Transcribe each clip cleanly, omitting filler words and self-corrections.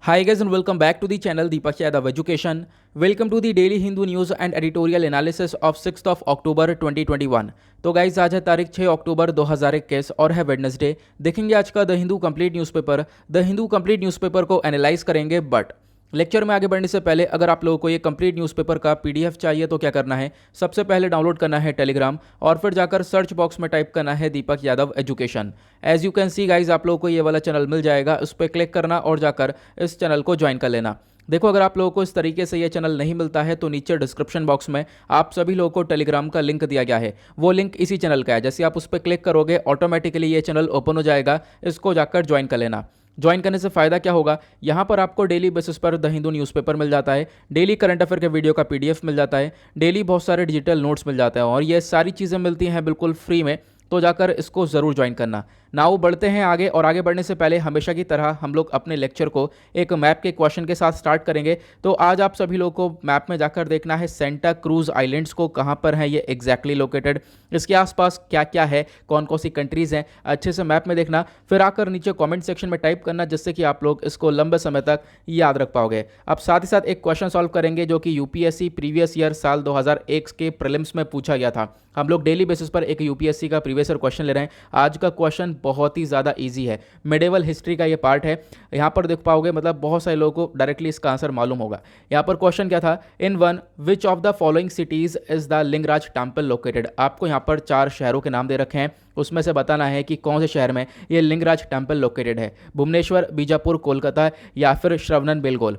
Hi guys and welcome back to the channel Deepak Yadav Education. Welcome to the Daily Hindu News and Editorial Analysis of 6th of October 2021. तो guys आज है तारीख 6 अक्टूबर 2021 और है Wednesday. देखेंगे आज का the Hindu complete newspaper. The Hindu complete newspaper को एनालाइज करेंगे, बट लेक्चर में आगे बढ़ने से पहले अगर आप लोगों को ये कंप्लीट न्यूज़पेपर का पीडीएफ चाहिए तो क्या करना है, सबसे पहले डाउनलोड करना है टेलीग्राम और फिर जाकर सर्च बॉक्स में टाइप करना है Deepak Yadav education. As you can see guys आप लोगों को ये वाला चैनल मिल जाएगा, उस पर क्लिक करना और जाकर इस चैनल को ज्वाइन कर लेना। देखो अगर आप लोगों को इस तरीके से ये चैनल नहीं मिलता है तो नीचे डिस्क्रिप्शन बॉक्स में आप सभी लोगों को टेलीग्राम का लिंक दिया गया है, वो लिंक इसी चैनल का है। जैसे आप उस पर क्लिक करोगे ऑटोमेटिकली ये चैनल ओपन हो जाएगा, इसको जाकर ज्वाइन कर लेना। ज्वाइन करने से फ़ायदा क्या होगा, यहाँ पर आपको डेली बेसिस पर द हिंदू न्यूज़पेपर मिल जाता है, डेली करंट अफेयर के वीडियो का पीडीएफ मिल जाता है, डेली बहुत सारे डिजिटल नोट्स मिल जाते हैं और ये सारी चीज़ें मिलती हैं बिल्कुल फ्री में। तो जाकर इसको ज़रूर ज्वाइन करना। नाउ बढ़ते हैं आगे, और आगे बढ़ने से पहले हमेशा की तरह हम लोग अपने लेक्चर को एक मैप के क्वेश्चन के साथ स्टार्ट करेंगे। तो आज आप सभी लोगों को मैप में जाकर देखना है सेंटा क्रूज आइलैंड्स को कहाँ पर है ये एग्जैक्टली लोकेटेड, इसके आसपास क्या क्या है, कौन कौन सी कंट्रीज़ हैं, अच्छे से मैप में देखना। फिर आकर नीचे कॉमेंट सेक्शन में टाइप करना जिससे कि आप लोग इसको लंबे समय तक याद रख पाओगे। अब साथ ही साथ एक क्वेश्चन सॉल्व करेंगे जो कि यूपीएससी प्रीवियस ईयर साल 2001 के प्रीलिम्स में पूछा गया था। हम लोग डेली बेसिस पर एक यूपीएससी का प्रीवियस ईयर क्वेश्चन ले रहे हैं। आज का क्वेश्चन बहुत ही ज़्यादा इजी है, मिडेवल हिस्ट्री का ये पार्ट है। यहाँ पर देख पाओगे, मतलब बहुत सारे लोगों को डायरेक्टली इसका आंसर मालूम होगा। यहाँ पर क्वेश्चन क्या था, in one which of the following cities is the Lingaraj temple located. आपको यहाँ पर 4 शहरों के नाम दे रखे हैं, उसमें से बताना है कि कौन से शहर में ये लिंगराज टेम्पल लोकेटेड है, भुवनेश्वर, बीजापुर, कोलकाता या फिर श्रवणन बेलगोल।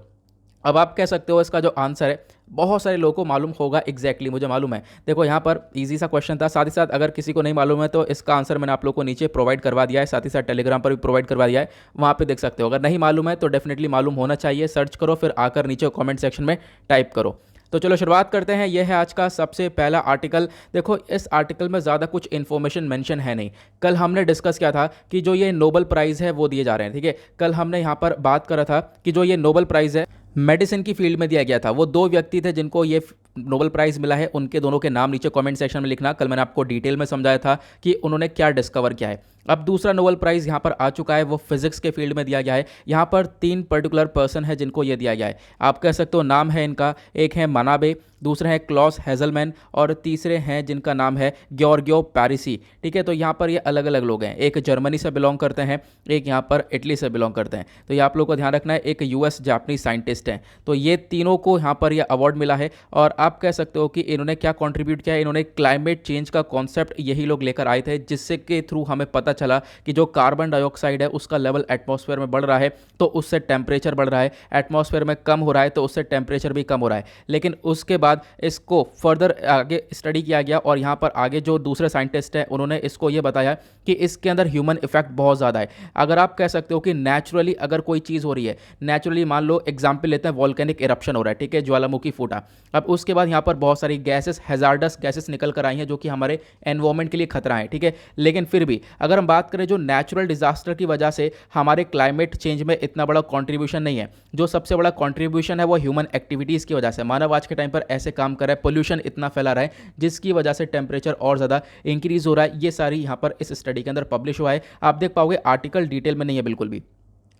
अब आप कह सकते हो इसका जो आंसर है बहुत सारे लोगों को मालूम होगा, एग्जैक्टली मुझे मालूम है। देखो यहाँ पर इजी सा क्वेश्चन था, साथ ही साथ अगर किसी को नहीं मालूम है तो इसका आंसर मैंने आप लोगों को नीचे प्रोवाइड करवा दिया है, साथ ही साथ टेलीग्राम पर भी प्रोवाइड करवा दिया है, वहाँ पे देख सकते हो। अगर नहीं मालूम है तो डेफिनेटली मालूम होना चाहिए, सर्च करो फिर आकर नीचे कॉमेंट सेक्शन में टाइप करो। तो चलो शुरुआत करते हैं। यह है आज का सबसे पहला आर्टिकल। देखो इस आर्टिकल में ज़्यादा कुछ इन्फॉर्मेशन मेंशन है नहीं। कल हमने डिस्कस किया था कि जो ये नोबेल प्राइज़ है वो दिए जा रहे हैं, ठीक है। कल हमने यहाँ पर बात करा था कि जो ये नोबेल प्राइज़ है मेडिसिन की फील्ड में दिया गया था, वो 2 व्यक्ति थे जिनको ये नोबेल प्राइज़ मिला है, उनके दोनों के नाम नीचे कमेंट सेक्शन में लिखना। कल मैंने आपको डिटेल में समझाया था कि उन्होंने क्या डिस्कवर किया है। अब दूसरा नोबेल प्राइज़ यहाँ पर आ चुका है, वो फिजिक्स के फील्ड में दिया गया है। यहाँ पर 3 पर्टिकुलर पर्सन है जिनको ये दिया गया है। आप कह सकते हो नाम है इनका, एक है मनाबे, दूसरे हैं क्लॉस हेजलमैन और तीसरे हैं जिनका नाम है ग्योर्गियो पैरिसी, ठीक है। तो यहाँ पर ये अलग अलग लोग हैं, एक जर्मनी से बिलोंग करते हैं, एक यहाँ पर इटली से बिलोंग करते हैं। तो ये आप लोग को ध्यान रखना है, एक यूएस जापानीज साइंटिस्ट हैं। तो ये तीनों को यहाँ पर ये अवार्ड मिला है और आप कह सकते हो कि इन्होंने क्या कॉन्ट्रीब्यूट किया है, इन्होंने क्लाइमेट चेंज का कॉन्सेप्ट यही लोग लेकर आए थे, जिससे के थ्रू हमें पता चला कि जो कार्बन डाइऑक्साइड है उसका लेवल एटमॉस्फेयर में बढ़ रहा है तो उससे टेम्परेचर बढ़ रहा है, एटमॉस्फेयर में कम हो रहा है तो उससे टेम्परेचर भी कम हो रहा है। लेकिन उसके बाद इसको फर्दर आगे स्टडी किया गया और यहाँ पर आगे जो दूसरे साइंटिस्ट हैं उन्होंने इसको ये बताया कि इसके अंदर ह्यूमन इफेक्ट बहुत ज़्यादा है। अगर आप कह सकते हो कि नेचुरली अगर कोई चीज़ हो रही है, नेचुरली मान लो एग्जाम्पल लेते हैं, वॉल्केनिक इरप्शन हो रहा है, ठीक है, ज्वालामुखी फूटा। अब उसके बाद यहाँ पर बहुत सारी गैसेस, हैजार्डस गैसेस निकल कर आई हैं जो कि हमारे एनवायरमेंट के लिए खतरा है, ठीक है। लेकिन फिर भी अगर हम बात करें जो नेचुरल डिजास्टर की वजह से हमारे क्लाइमेट चेंज में इतना बड़ा कॉन्ट्रीब्यूशन नहीं है, जो सबसे बड़ा कॉन्ट्रीब्यूशन है वो ह्यूमन एक्टिविटीज़ की वजह से। मानव आज के टाइम पर ऐसे काम कर रहा है, पोल्यूशन इतना फैला रहा है जिसकी वजह से टेम्परेचर और ज़्यादा इंक्रीज हो रहा है। ये सारी यहाँ पर इस स्टडी के अंदर पब्लिश हुआ है। आप देख पाओगे आर्टिकल डिटेल में नहीं है बिल्कुल भी,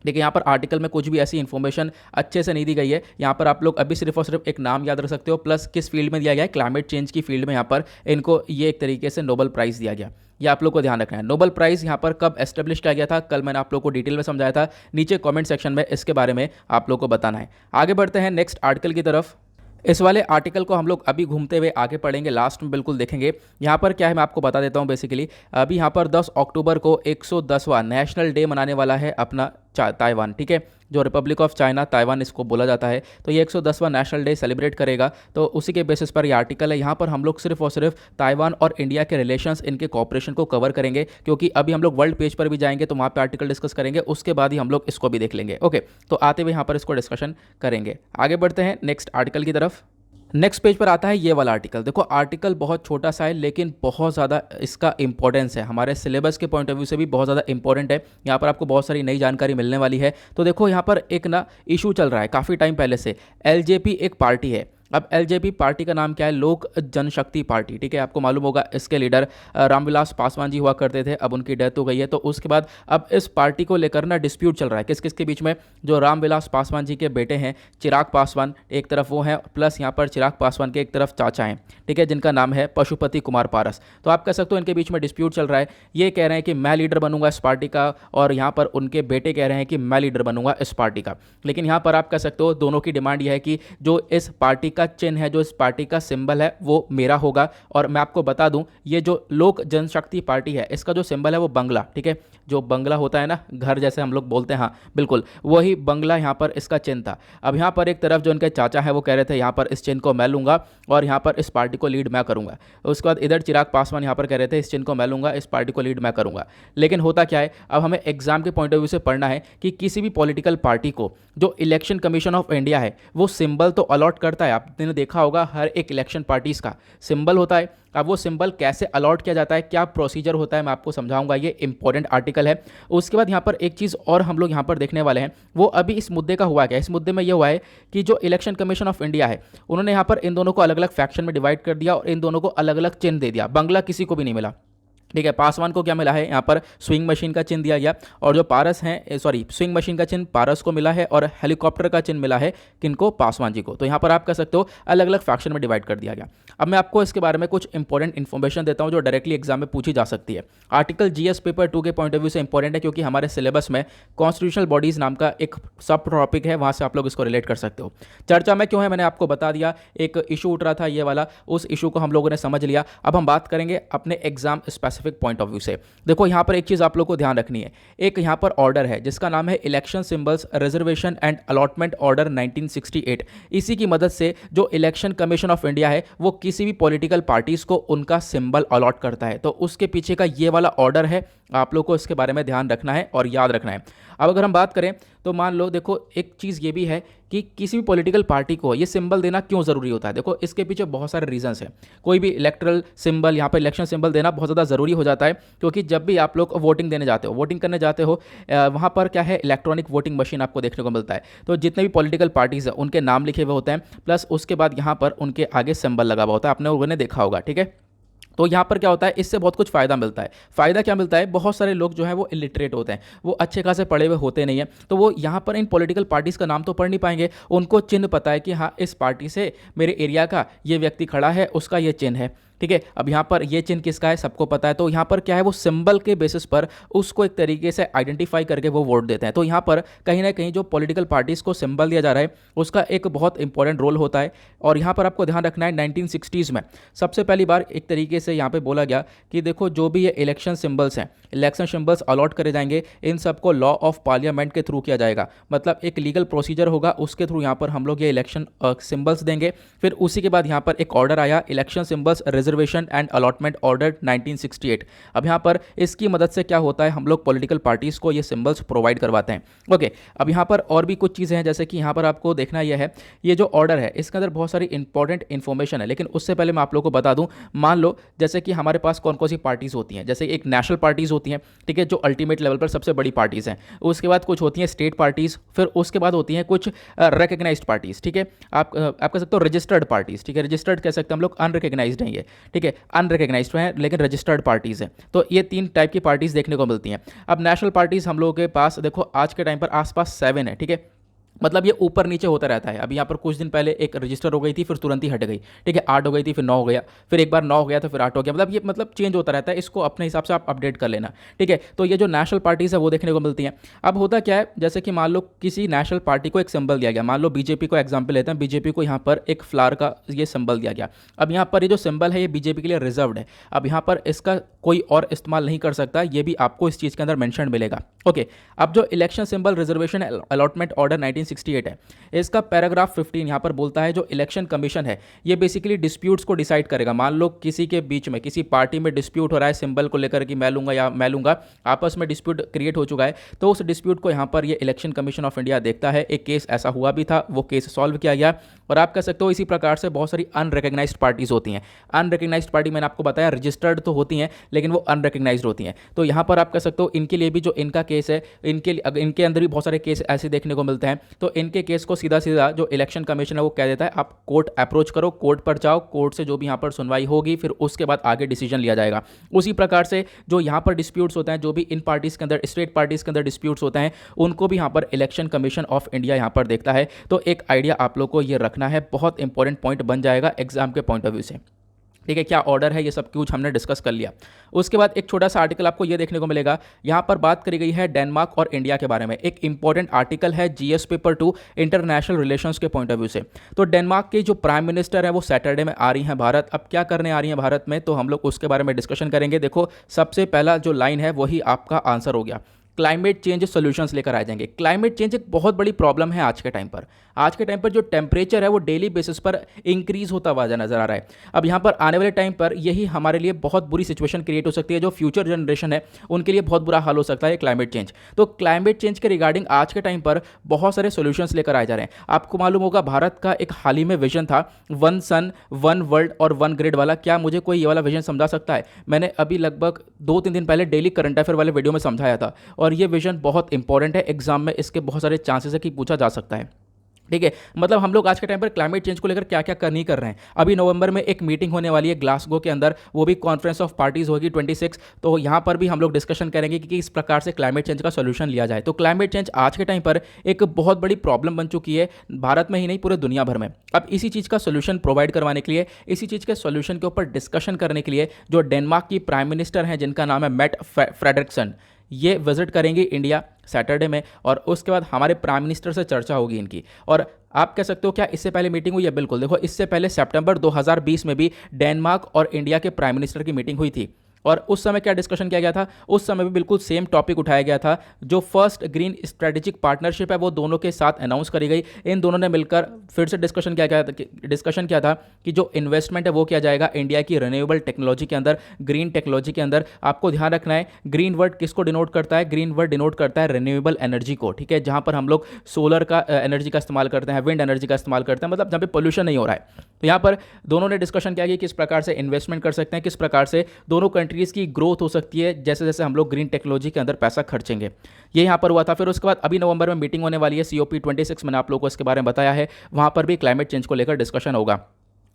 देखिए यहाँ पर आर्टिकल में कुछ भी ऐसी इन्फॉर्मेशन अच्छे से नहीं दी गई है। यहाँ पर आप लोग अभी सिर्फ और सिर्फ एक नाम याद रख सकते हो, प्लस किस फील्ड में दिया गया है, क्लाइमेट चेंज की फील्ड में यहाँ पर इनको ये एक तरीके से नोबेल प्राइज़ दिया गया। ये आप लोग को ध्यान रखना है। नोबेल प्राइज़ यहाँ पर कब एस्टेब्लिश किया गया था, कल मैंने आप लोग को डिटेल में समझाया था, नीचे कॉमेंट सेक्शन में इसके बारे में आप लोग को बताना है। आगे बढ़ते हैं नेक्स्ट आर्टिकल की तरफ। इस वाले आर्टिकल को हम लोग अभी घूमते हुए आगे पढ़ेंगे, लास्ट में बिल्कुल देखेंगे। यहाँ पर क्या है मैं आपको बता देता हूँ। बेसिकली अभी यहाँ पर 10 अक्टूबर को 110वां नेशनल डे मनाने वाला है अपना ताइवान, ठीक है, जो रिपब्लिक ऑफ चाइना ताइवान इसको बोला जाता है। तो ये 110वां नेशनल डे सेलिब्रेट करेगा, तो उसी के बेसिस पर ये आर्टिकल है। यहाँ पर हम लोग सिर्फ और सिर्फ ताइवान और इंडिया के रिलेशंस, इनके कॉपरेशन को कवर करेंगे, क्योंकि अभी हम लोग वर्ल्ड पेज पर भी जाएंगे तो वहाँ पे आर्टिकल डिस्कस करेंगे, उसके बाद ही हम लोग इसको भी देख लेंगे। ओके, तो आते हुए यहाँ पर इसको डिस्कशन करेंगे। आगे बढ़ते हैं नेक्स्ट आर्टिकल की तरफ। नेक्स्ट पेज पर आता है ये वाला आर्टिकल। देखो आर्टिकल बहुत छोटा सा है लेकिन बहुत ज़्यादा इसका इंपॉर्टेंस है, हमारे सिलेबस के पॉइंट ऑफ व्यू से भी बहुत ज़्यादा इंपॉर्टेंट है। यहाँ पर आपको बहुत सारी नई जानकारी मिलने वाली है। तो देखो यहाँ पर एक ना इशू चल रहा है काफ़ी टाइम पहले से। एलजेपी एक पार्टी है, अब एलजेपी पार्टी का नाम क्या है? लोक जनशक्ति पार्टी, ठीक है। आपको मालूम होगा इसके लीडर रामविलास पासवान जी हुआ करते थे, अब उनकी डेथ हो गई है। तो उसके बाद अब इस पार्टी को लेकर ना डिस्प्यूट चल रहा है, किस किस के बीच में? जो रामविलास पासवान जी के बेटे हैं चिराग पासवान, एक तरफ वो हैं, प्लस यहाँ पर चिराग पासवान के एक तरफ चाचा हैं, ठीक है, जिनका नाम है पशुपति कुमार पारस। तो आप कह सकते हो इनके बीच में डिस्प्यूट चल रहा है। ये कह रहे हैं कि मैं लीडर बनूंगा इस पार्टी का, और यहाँ पर उनके बेटे कह रहे हैं कि मैं लीडर बनूंगा इस पार्टी का। लेकिन यहाँ पर आप कह सकते हो दोनों की डिमांड यह है कि जो इस पार्टी का चिन्ह है, जो इस पार्टी का सिंबल है, वो मेरा होगा। और मैं आपको बता दूं, ये जो लोक जनशक्ति पार्टी है, इसका जो सिंबल है वो बंगला, ठीक है, जो बंगला होता है ना, घर जैसे हम लोग बोलते हैं, हाँ बिल्कुल वही बंगला यहाँ पर इसका चिन्ह था। अब यहाँ पर एक तरफ जो इनके चाचा है वो कह रहे थे यहाँ पर इस चिन्ह को मैं लूंगा और यहाँ पर इस पार्टी को लीड मैं करूंगा। उसके बाद इधर चिराग पासवान यहाँ पर कह रहे थे इस चिन्ह को मैं लूंगा, इस पार्टी को लीड मैं करूंगा। लेकिन होता क्या है, अब हमें एग्जाम के पॉइंट ऑफ व्यू से पढ़ना है कि किसी भी पॉलिटिकल पार्टी को जो इलेक्शन कमीशन ऑफ इंडिया है वो सिंबल तो अलॉट करता है। आपने देखा होगा हर एक इलेक्शन पार्टीज का सिंबल होता है। अब वो सिंबल कैसे अलॉट किया जाता है, क्या प्रोसीजर होता है, मैं आपको समझाऊंगा, ये इंपॉर्टेंट आर्टिकल है। उसके बाद यहाँ पर एक चीज़ और हम लोग यहाँ पर देखने वाले हैं, वो अभी इस मुद्दे का हुआ क्या। इस मुद्दे में ये हुआ है कि जो इलेक्शन कमीशन ऑफ इंडिया है उन्होंने यहाँ पर इन दोनों को अलग अलग फैक्शन में डिवाइड कर दिया और इन दोनों को अलग अलग चिन्ह दे दिया। बंगला किसी को भी नहीं मिला, ठीक है। पासवान को क्या मिला है, यहाँ पर स्विंग मशीन का चिन्ह दिया गया, और जो पारस हैं, सॉरी, स्विंग मशीन का चिन्ह पारस को मिला है और हेलीकॉप्टर का चिन्ह मिला है किनको? पासवान जी को। तो यहाँ पर आप कह सकते हो अलग अलग फैक्शन में डिवाइड कर दिया गया। अब मैं आपको इसके बारे में कुछ इंपॉर्टेंट इन्फॉर्मेशन देता हूँ जो डायरेक्टली एग्जाम में पूछी जा सकती है। आर्टिकल जीएस पेपर 2 के पॉइंट ऑफ व्यू से इंपॉर्टेंट है क्योंकि हमारे सिलेबस में कॉन्स्टिट्यूशनल बॉडीज नाम का एक सब टॉपिक है, वहाँ से आप लोग इसको रिलेट कर सकते हो। चर्चा में क्यों है मैंने आपको बता दिया, एक इशू उठ रहा था ये वाला, उस इशू को हम लोगों ने समझ लिया। अब हम बात करेंगे अपने exam specific point of view से। देखो यहाँ पर एक चीज़ आप लोग को ध्यान रखनी है, एक यहाँ पर ऑर्डर है जिसका नाम है election symbols reservation and allotment order 1968। इसी की मदद से जो इलेक्शन कमीशन ऑफ इंडिया है वो किसी भी पॉलिटिकल पार्टीज को उनका सिंबल अलॉट करता है। तो उसके पीछे का ये वाला ऑर्डर है, आप लोग को इसके बारे में ध्यान रखना है और याद रखना है। अब अगर हम बात करें तो मान लो, देखो एक चीज़ ये भी है कि किसी भी पॉलिटिकल पार्टी को ये सिंबल देना क्यों ज़रूरी होता है। देखो इसके पीछे बहुत सारे रीजंस हैं। कोई भी इलेक्ट्रल सिंबल, यहाँ पर इलेक्शन सिंबल देना बहुत ज़्यादा ज़रूरी हो जाता है क्योंकि जब भी आप लोग वोटिंग देने जाते हो, वोटिंग करने जाते हो, वहाँ पर क्या है, इलेक्ट्रॉनिक वोटिंग मशीन आपको देखने को मिलता है। तो जितने भी पॉलिटिकल पार्टीज़ हैं उनके नाम लिखे हुए होते हैं, प्लस उसके बाद यहाँ पर उनके आगे सिंबल लगा हुआ होता है, आपने लोगों ने देखा होगा, ठीक है। तो यहाँ पर क्या होता है, इससे बहुत कुछ फ़ायदा मिलता है। फ़ायदा क्या मिलता है, बहुत सारे लोग जो हैं वो इलिटरेट होते हैं, वो अच्छे खासे पढ़े हुए होते नहीं हैं, तो वो यहाँ पर इन पॉलिटिकल पार्टीज़ का नाम तो पढ़ नहीं पाएंगे। उनको चिन्ह पता है कि हाँ इस पार्टी से मेरे एरिया का ये व्यक्ति खड़ा है, उसका ये चिन्ह है, ठीक है। अब यहाँ पर ये चिन्ह किसका है सबको पता है, तो यहाँ पर क्या है, वो सिंबल के बेसिस पर उसको एक तरीके से आइडेंटिफाई करके वो वोट देते हैं। तो यहाँ पर कहीं ना कहीं जो पॉलिटिकल पार्टीज़ को सिंबल दिया जा रहा है उसका एक बहुत इंपॉर्टेंट रोल होता है। और यहाँ पर आपको ध्यान रखना है 1960s में सबसे पहली बार एक तरीके से यहाँ पे बोला गया कि देखो जो भी ये इलेक्शन सिंबल्स हैं, इलेक्शन सिंबल्स अलॉट करे जाएंगे, इन सबको लॉ ऑफ पार्लियामेंट के थ्रू किया जाएगा। मतलब एक लीगल प्रोसीजर होगा, उसके थ्रू यहाँ पर हम लोग ये इलेक्शन सिंबल्स देंगे। फिर उसी के बाद यहाँ पर एक ऑर्डर आया, election symbols reservation and allotment order 1968। अब यहाँ पर इसकी मदद से क्या होता है, हम लोग पॉलिटिकल पार्टीज को ये सिंबल्स प्रोवाइड करवाते हैं। ओके, अब यहाँ पर और भी कुछ चीज़ें हैं, जैसे कि यहाँ पर आपको देखना यह है, ये जो ऑर्डर है इसके अंदर बहुत सारी इंपॉर्टेंट इन्फॉर्मेशन है। लेकिन उससे पहले मैं आप लोगों को बता दूं, मान लो जैसे कि हमारे पास कौन कौन सी पार्टीज़ होती हैं, जैसे एक नेशनल पार्टीज़ होती हैं, ठीक है, जो अल्टीमेट लेवल पर सबसे बड़ी पार्टीज़ हैं। उसके बाद कुछ होती हैं स्टेट पार्टीज़, फिर उसके बाद होती हैं कुछ रिकग्नाइज्ड पार्टीज़, ठीक है। आप कह सकते हो रजिस्टर्ड पार्टीज़, ठीक है, रजिस्टर्ड कह सकते हैं हम लोग, अनरिकग्नाइज्ड हैं ये, ठीक है, अनरिकग्नाइज्ड हैं लेकिन रजिस्टर्ड पार्टीज़ हैं। तो ये 3 टाइप की पार्टीज़ देखने को मिलती हैं। अब नेशनल पार्टीज़ हम लोगों के पास देखो आज के टाइम पर आसपास 7 है, ठीक है, मतलब ये ऊपर नीचे होता रहता है। अभी यहाँ पर कुछ दिन पहले एक रजिस्टर हो गई थी, फिर तुरंत ही हट गई, ठीक है, 8 हो गई थी, फिर 9 हो गया, फिर एक बार 9 हो गया तो फिर 8 हो गया, मतलब ये चेंज होता रहता है। इसको अपने हिसाब से आप अपडेट कर लेना, ठीक है। तो ये जो नेशनल पार्टीज़ है वो देखने को मिलती हैं। अब होता क्या है, जैसे कि मान लो किसी नेशनल पार्टी को एक सिंबल दिया गया, मान लो बीजेपी को एग्जाम्पल लेते हैं, बीजेपी को यहाँ पर एक फ्लावर का ये सिंबल दिया गया। अब यहाँ पर ये जो सिंबल है ये बीजेपी के लिए रिजर्व्ड है, अब यहाँ पर इसका कोई और इस्तेमाल नहीं कर सकता, ये भी आपको इस चीज़ के अंदर मेंशन मिलेगा। ओके, अब जो election symbol reservation allotment order 1968 है, इसका पैराग्राफ 15 यहाँ पर बोलता है जो इलेक्शन कमीशन है ये बेसिकली डिस्प्यूट्स को डिसाइड करेगा। मान लो किसी के बीच में, किसी पार्टी में डिस्प्यूट हो रहा है सिंबल को लेकर कि मैं लूंगा या मैं लूंगा, आपस में डिस्प्यूट क्रिएट हो चुका है, तो उस डिस्प्यूट को यहाँ पर ये इलेक्शन कमीशन ऑफ इंडिया देखता है। एक केस ऐसा हुआ भी था, वो केस सॉल्व किया गया। और आप कह सकते हो इसी प्रकार से बहुत सारी अनरिकग्नाइज्ड पार्टीज होती हैं। अनरिकग्नाइज्ड पार्टी मैंने आपको बताया रजिस्टर्ड तो होती हैं लेकिन वो अनरिकग्नाइज्ड होती हैं। तो यहाँ पर आप कह सकते हो इनके लिए भी जो इनका केस है, इनके अंदर भी बहुत सारे केस ऐसे देखने को मिलते हैं। तो इनके केस को सीधा सीधा जो इलेक्शन कमीशन है वो कह देता है आप कोर्ट अप्रोच करो, कोर्ट पर जाओ, कोर्ट से जो भी यहाँ पर सुनवाई होगी फिर उसके बाद आगे डिसीजन लिया जाएगा। उसी प्रकार से जो यहाँ पर डिस्प्यूट्स होते हैं, जो भी इन पार्टीज़ के अंदर, स्टेट पार्टीज़ के अंदर डिस्प्यूट्स होते हैं, उनको भी यहाँ पर इलेक्शन कमीशन ऑफ इंडिया यहाँ पर देखता है। तो एक आइडिया आप लोग को ये रखना है, बहुत इंपॉर्टेंट पॉइंट बन जाएगा एग्जाम के पॉइंट ऑफ व्यू से। ठीक है, क्या ऑर्डर है, ये सब कुछ हमने डिस्कस कर लिया। उसके बाद एक छोटा सा आर्टिकल आपको ये देखने को मिलेगा, यहाँ पर बात करी गई है डेनमार्क और इंडिया के बारे में। एक इंपॉर्टेंट आर्टिकल है जीएस पेपर 2 इंटरनेशनल रिलेशंस के पॉइंट ऑफ व्यू से। तो डेनमार्क की जो प्राइम मिनिस्टर है वो सैटरडे में आ रही हैं भारत। अब क्या करने आ रही हैं भारत में, तो हम लोग उसके बारे में डिस्कशन करेंगे। देखो, सबसे पहला जो लाइन है वही आपका आंसर हो गया, क्लाइमेट चेंज सॉल्यूशंस लेकर आ जाएंगे। क्लाइमेट चेंज एक बहुत बड़ी प्रॉब्लम है आज के टाइम पर। आज के टाइम पर जो टेम्परेचर है वो डेली बेसिस पर इंक्रीज होता हुआ नजर आ रहा है। अब यहाँ पर आने वाले टाइम पर यही हमारे लिए बहुत बुरी सिचुएशन क्रिएट हो सकती है, जो फ्यूचर जनरेशन है उनके लिए बहुत बुरा हाल हो सकता है क्लाइमेट चेंज। तो क्लाइमेट चेंज के रिगार्डिंग आज के टाइम पर बहुत सारे सोल्यूशंस लेकर आए जा रहे हैं। आपको मालूम होगा भारत का एक हाल ही में विजन था, वन सन वन वर्ल्ड और वन ग्रिड वाला। क्या मुझे कोई ये वाला विजन समझा सकता है? मैंने अभी लगभग 2-3 दिन पहले डेली करंट अफेयर वाले वीडियो में समझाया था, और ये विजन बहुत इंपॉर्टेंट है। एग्जाम में इसके बहुत सारे चांसेस है कि पूछा जा सकता है। ठीक है, मतलब हम लोग आज के टाइम पर क्लाइमेट चेंज को लेकर क्या क्या नहीं कर रहे हैं। अभी नवंबर में एक मीटिंग होने वाली है ग्लासगो के अंदर, वो भी कॉन्फ्रेंस ऑफ पार्टीज होगी 26। तो यहाँ पर भी हम लोग डिस्कशन करेंगे कि किस प्रकार से क्लाइमेट चेंज का सोल्यूशन लिया जाए। तो क्लाइमेट चेंज आज के टाइम पर एक बहुत बड़ी प्रॉब्लम बन चुकी है, भारत में ही नहीं पूरे दुनिया भर में। अब इसी चीज़ का सोल्यूशन प्रोवाइड करवाने के लिए, इसी चीज़ के सोल्यूशन के ऊपर डिस्कशन करने के लिए जो डेनमार्क की प्राइम मिनिस्टर हैं जिनका नाम है मेट फ्रेडरिक्सन, ये विजिट करेंगे इंडिया सैटरडे में, और उसके बाद हमारे प्राइम मिनिस्टर से चर्चा होगी इनकी। और आप कह सकते हो क्या इससे पहले मीटिंग हुई है? बिल्कुल, देखो इससे पहले सितंबर 2020 में भी डेनमार्क और इंडिया के प्राइम मिनिस्टर की मीटिंग हुई थी, और उस समय क्या डिस्कशन किया गया था? उस समय भी बिल्कुल सेम टॉपिक उठाया गया था। जो फर्स्ट ग्रीन स्ट्रेटेजिक पार्टनरशिप है वो दोनों के साथ अनाउंस करी गई। इन दोनों ने मिलकर फिर से डिस्कशन किया था कि जो इन्वेस्टमेंट है वो किया जाएगा इंडिया की रिन्यूएबल टेक्नोलॉजी के अंदर, ग्रीन टेक्नोलॉजी के अंदर। आपको ध्यान रखना है, ग्रीन वर्ड किसको डिनोट करता है? ग्रीन वर्ड डिनोट करता है रिन्यूएबल एनर्जी को। ठीक है, जहाँ पर हम लोग सोलर का एनर्जी का इस्तेमाल करते हैं, विंड एनर्जी का इस्तेमाल करते हैं, मतलब जहाँ पे पोल्यूशन नहीं हो रहा है। तो यहाँ पर दोनों ने डिस्कशन किया कि किस प्रकार से इन्वेस्टमेंट कर सकते हैं, किस प्रकार से दोनों कंट्रीज़ की ग्रोथ हो सकती है जैसे जैसे हम लोग ग्रीन टेक्नोलॉजी के अंदर पैसा खर्चेंगे। ये यहाँ पर हुआ था। फिर उसके बाद अभी नवंबर में मीटिंग होने वाली है COP26, मैंने आप लोगों को इसके बारे में बताया है। वहाँ पर भी क्लाइमेट चेंज को लेकर डिस्कशन होगा।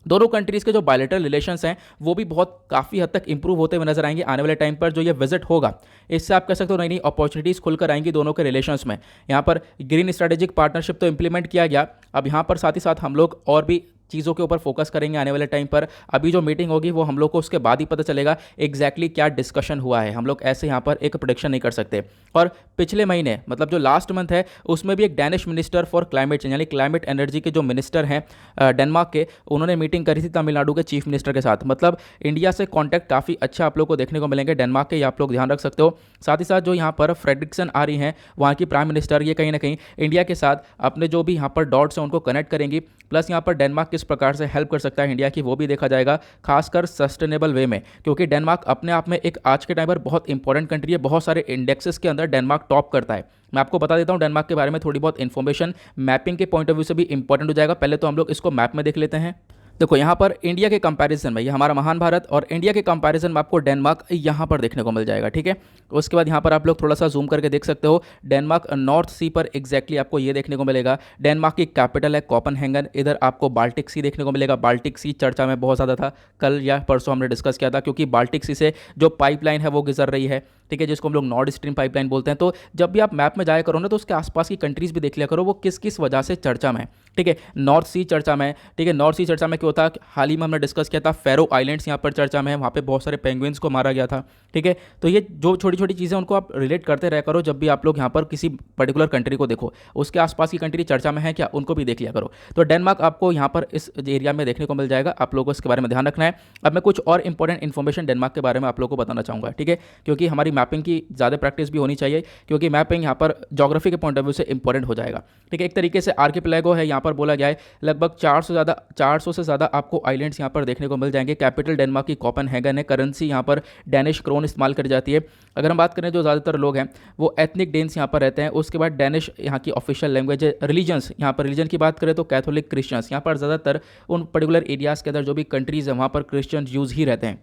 दोनों कंट्रीज़ के जो बायलैटरल रिलेशंस हैं वो भी बहुत काफ़ी हद तक इंप्रूव होते हुए नजर आएंगे आने वाले टाइम पर। जो ये विजिट होगा इससे आप कह सकते हो नई नई अपॉर्चुनिटीज़ खुलकर आएंगी दोनों के रिलेशंस में। यहाँ पर ग्रीन स्ट्रेटेजिक पार्टनरशिप तो इंप्लीमेंट किया गया, अब यहाँ पर साथ ही साथ हम लोग और भी चीज़ों के ऊपर फोकस करेंगे आने वाले टाइम पर। अभी जो मीटिंग होगी वो हम लोग को उसके बाद ही पता चलेगा एग्जैक्टली क्या डिस्कशन हुआ है। हम लोग ऐसे यहाँ पर एक प्रेडिक्शन नहीं कर सकते। और पिछले महीने, मतलब जो लास्ट मंथ है, उसमें भी एक Danish minister for climate change यानी क्लाइमेट एनर्जी के जो मिनिस्टर हैं डेनमार्क के, उन्होंने मीटिंग करी थी तमिलनाडु के चीफ मिनिस्टर के साथ। मतलब इंडिया से कॉन्टैक्ट काफ़ी अच्छा आप लोग को देखने को मिलेंगे डेनमार्क के, ये आप लोग ध्यान रख सकते हो। साथ ही साथ जो यहाँ पर फ्रेडरिक्सन आ रही हैं वहाँ की प्राइम मिनिस्टर, ये कहीं ना कहीं इंडिया के साथ अपने जो भी यहाँ पर डॉट्स हैं उनको कनेक्ट करेंगी। प्लस यहाँ पर डेनमार्क किस प्रकार से हेल्प कर सकता है इंडिया की वो भी देखा जाएगा, खासकर सस्टेनेबल वे में, क्योंकि डेनमार्क अपने आप में एक आज के टाइम पर बहुत इंपॉर्टेंट कंट्री है। बहुत सारे इंडेक्सेस के अंदर डेनमार्क टॉप करता है। मैं आपको बता देता हूँ डेनमार्क के बारे में थोड़ी बहुत इन्फॉर्मेशन, मैपिंग के पॉइंट ऑफ व्यू से भी इंपॉर्टेंट हो जाएगा। पहले तो हम लोग इसको मैप में देख लेते हैं। देखो यहाँ पर इंडिया के कंपैरिजन में, ये हमारा महान भारत, और इंडिया के कंपैरिजन में आपको डेनमार्क यहाँ पर देखने को मिल जाएगा। ठीक है, उसके बाद यहाँ पर आप लोग थोड़ा सा जूम करके देख सकते हो, डेनमार्क नॉर्थ सी पर एग्जैक्टली आपको ये देखने को मिलेगा। डेनमार्क की कैपिटल है कोपेनहेगन। इधर आपको बाल्टिक सी देखने को मिलेगा। बाल्टिक सी चर्चा में बहुत ज़्यादा था, कल या परसों हमने डिस्कस किया था, क्योंकि बाल्टिक सी से जो पाइपलाइन है वो गुजर रही है। ठीक है, जिसको हम लोग नॉर्थ स्ट्रीम पाइपलाइन बोलते हैं। तो जब भी आप मैप में जाया करो ना, तो उसके आसपास की कंट्रीज़ भी देख लिया करो वो किस किस वजह से चर्चा में। ठीक है, नॉर्थ सी चर्चा में। ठीक है, नॉर्थ सी चर्चा में क्यों था? हाल ही में हमने डिस्कस किया था फेरो आइलैंड्स यहाँ पर चर्चा में है, वहाँ पे बहुत सारे पेंगुइन्स को मारा गया था। ठीक है, तो ये जो छोटी छोटी चीज़ें उनको आप रिलेट करते रह करो। जब भी आप लोग यहाँ पर किसी पर्टिकुलर कंट्री को देखो, उसके आसपास की कंट्री चर्चा में है क्या, उनको भी देख लिया करो। तो डेनमार्क आपको यहाँ पर इस एरिया में देखने को मिल जाएगा, आप लोगों को इसके बारे में ध्यान रखना है। अब मैं कुछ और इंपॉर्टेंट इन्फॉर्मेशन डेनमार्क के बारे में आप लोगों को बताना चाहूँगा। ठीक है, क्योंकि हमारी मैपिंग की ज़्यादा प्रैक्टिस भी होनी चाहिए, क्योंकि मैपिंग यहाँ पर ज्योग्राफी के पॉइंट ऑफ व्यू से इंपॉर्टेंट हो जाएगा। ठीक है, एक तरीके से आर्किपेलागो है, यहाँ पर बोला गया है लगभग 400 से ज़्यादा आपको आइलैंड्स यहाँ पर देखने को मिल जाएंगे। कैपिटल डेनमार्क की कोपेनहेगन है। करेंसी यहाँ पर डैनिश क्रोन इस्तेमाल करी जाती है। अगर हम बात करें जो ज़्यादातर लोग हैं वो एथनिक डेन्स यहाँ पर रहते हैं। उसके बाद डैनिश यहाँ की ऑफिशियल लैंग्वेज है। रिलीजन्स, यहाँ पर रिलीजन की बात करें तो कैथोलिक क्रिश्चियंस, यहाँ पर ज़्यादातर उन पर्टिकुलर एरियाज़ के अंदर जो भी कंट्रीज़ हैं वहाँ पर क्रिश्चियन यूज़ ही रहते हैं।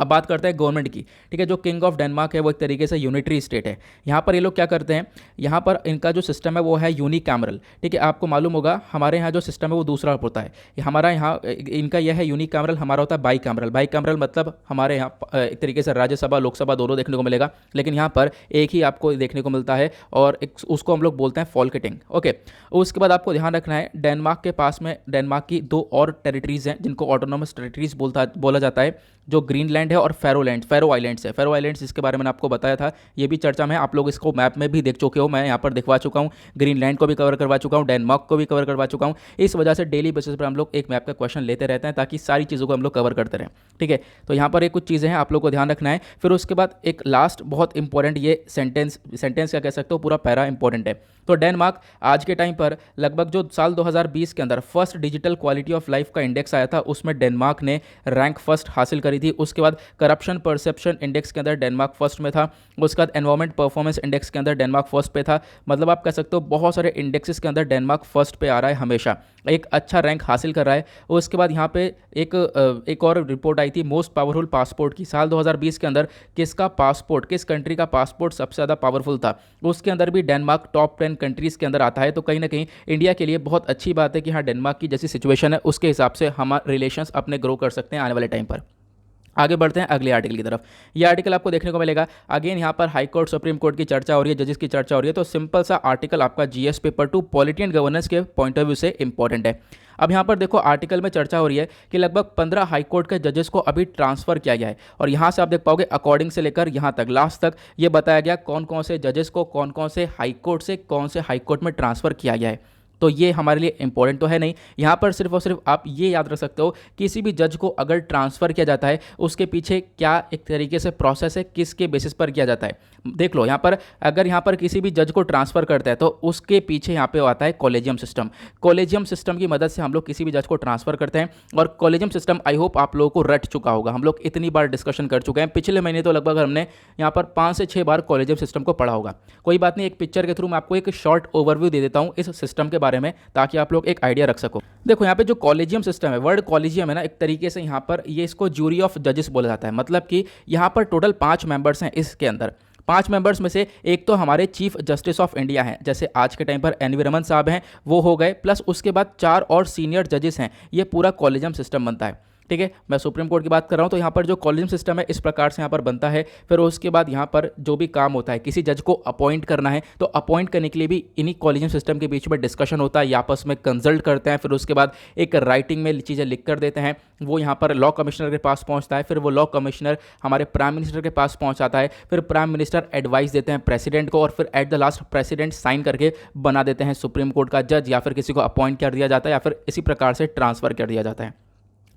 अब बात करते हैं गवर्नमेंट की। ठीक है, जो किंग ऑफ डेनमार्क है वो एक तरीके से यूनिटरी स्टेट है। यहाँ पर ये लोग क्या करते हैं, यहाँ पर इनका जो सिस्टम है वो है यूनिकैमरल। ठीक है, आपको मालूम होगा हमारे यहाँ जो सिस्टम है वो दूसरा होता है। हमारा यहाँ इनका यह है यूनिकैमरल, हमारा होता है बाई कैमरल। बाई कैमरल मतलब हमारे यहाँ एक तरीके से राज्यसभा लोकसभा दोनों देखने को मिलेगा, लेकिन यहाँ पर एक ही आपको देखने को मिलता है और उसको हम लोग बोलते हैं फॉल्केटिंग। ओके, उसके बाद आपको ध्यान रखना है डेनमार्क के पास में डेनमार्क की दो और टेरिटरीज हैं जिनको ऑटोनोमस टेरिटरीज बोला जाता है, जो ग्रीनलैंड है और फैरो आइलैंड्स है। फैरो आइलैंड्स जिसके बारे में आपको बताया था, ये भी चर्चा में, आप लोग इसको मैप में भी देख चुके हो, मैं यहाँ पर दिखवा चुका हूँ। ग्रीनलैंड को भी कवर करवा चुका हूँ, डेनमार्क को भी कवर करवा चुका हूँ। इस वजह से डेली बेसिस पर हम लोग एक मैप का क्वेश्चन लेते रहते हैं ताकि सारी चीज़ों को हम लोग कवर करते रहें। ठीक है, तो यहाँ पर एक कुछ चीज़ें हैं आप लोग को ध्यान रखना है। फिर उसके बाद एक लास्ट बहुत इंपॉर्टेंट ये सेंटेंस क्या कह सकते हो, पूरा पैरा इंपॉर्टेंट है। तो डेनमार्क आज के टाइम पर लगभग जो साल 2020 के अंदर first digital quality of life का इंडेक्स आया था उसमें डेनमार्क ने रैंक फर्स्ट हासिल करी थी। उसके बाद करप्शन परसेप्शन इंडेक्स के अंदर डेनमार्क फर्स्ट में था। उसके बाद एनवायरमेंट परफॉर्मेंस इंडेक्स के अंदर डेनमार्क फर्स्ट पे था। मतलब आप कह सकते हो बहुत सारे इंडेक्सेस के अंदर डेनमार्क फर्स्ट पे आ रहा है, हमेशा एक अच्छा रैंक हासिल कर रहा है। उसके बाद यहाँ पे एक और रिपोर्ट आई थी मोस्ट पावरफुल पासपोर्ट की। साल 2020 के अंदर किस कंट्री का पासपोर्ट सबसे ज़्यादा पावरफुल था, उसके अंदर भी डेनमार्क टॉप 10 कंट्रीज़ के अंदर आता है। तो कहीं ना कहीं इंडिया के लिए बहुत अच्छी बात है कि हाँ, डेनमार्क की जैसी सिचुएशन है उसके हिसाब से हम रिलेशंस अपने ग्रो कर सकते हैं आने वाले टाइम पर। आगे बढ़ते हैं अगले आर्टिकल की तरफ। ये आर्टिकल आपको देखने को मिलेगा, अगेन यहाँ पर हाई कोर्ट सुप्रीम कोर्ट की चर्चा हो रही है, जजेस की चर्चा हो रही है। तो सिंपल सा आर्टिकल आपका GS paper 2 polity and governance के पॉइंट ऑफ व्यू से इंपॉर्टेंट है। अब यहाँ पर देखो आर्टिकल में चर्चा हो रही है कि लगभग 15 हाई कोर्ट के जजेस को अभी ट्रांसफर किया गया है और यहाँ से आप देख पाओगे अकॉर्डिंग से लेकर यहाँ तक लास्ट तक ये बताया गया कौन कौन से जजेस को कौन कौन से हाई कोर्ट से कौन से हाई कोर्ट में ट्रांसफर किया गया है। तो ये हमारे लिए इंपॉर्टेंट तो है नहीं, यहाँ पर सिर्फ और सिर्फ आप ये याद रख सकते हो किसी भी जज को अगर ट्रांसफ़र किया जाता है उसके पीछे क्या एक तरीके से प्रोसेस है, किसके बेसिस पर किया जाता है। देख लो यहाँ पर अगर यहाँ पर किसी भी जज को ट्रांसफ़र करता है तो उसके पीछे यहाँ पे आता है कॉलेजियम सिस्टम। कॉलेजियम सिस्टम की मदद से हम लोग किसी भी जज को ट्रांसफ़र करते हैं और कॉलेजियम सिस्टम आई होप आप लोगों को रट चुका होगा, हम लोग इतनी बार डिस्कशन कर चुके हैं। पिछले महीने तो लगभग हमने यहाँ पर 5 से 6 बार कॉलेजियम सिस्टम को पढ़ा होगा। कोई बात नहीं, एक पिक्चर के थ्रू मैं आपको एक शॉर्ट ओवरव्यू दे देता हूँ इस सिस्टम के बारे में ताकि आप लोग एक आइडिया रख सको। देखो यहाँ पे जो कॉलेजियम सिस्टम है, वर्ड कॉलेजियम है ना, एक तरीके से यहाँ पर ये इसको ज्यूरी ऑफ जजेस बोला जाता है। मतलब कि यहाँ पर टोटल 5 मेंबर्स हैं इसके अंदर। 5 मेंबर्स में से एक तो हमारे चीफ जस्टिस ऑफ इंडिया हैं, जैसे आज के टाइम पर एन.वी. रमन साहब हैं, वो हो गए, प्लस उसके बाद 4 और सीनियर जजेस हैं। ये पूरा कॉलेजियम सिस्टम बनता है। ठीक है, मैं सुप्रीम कोर्ट की बात कर रहा हूँ। तो यहाँ पर जो कॉलेजियम सिस्टम है इस प्रकार से यहाँ पर बनता है। फिर उसके बाद यहाँ पर जो भी काम होता है, किसी जज को अपॉइंट करना है तो अपॉइंट करने के लिए भी इन्हीं कॉलेजियम सिस्टम के बीच में डिस्कशन होता है, या आपस में कंसल्ट करते हैं। फिर उसके बाद एक राइटिंग में चीज़ें लिख कर देते हैं, वो यहाँ पर लॉ कमिश्नर के पास पहुँचता है। फिर वो लॉ कमिश्नर हमारे प्राइम मिनिस्टर के पास पहुँचाता है। फिर प्राइम मिनिस्टर एडवाइस देते हैं प्रेसिडेंट को और फिर at the last president sign करके बना देते हैं सुप्रीम कोर्ट का जज, या फिर किसी को अपॉइंट कर दिया जाता है या फिर इसी प्रकार से ट्रांसफ़र कर दिया जाता है।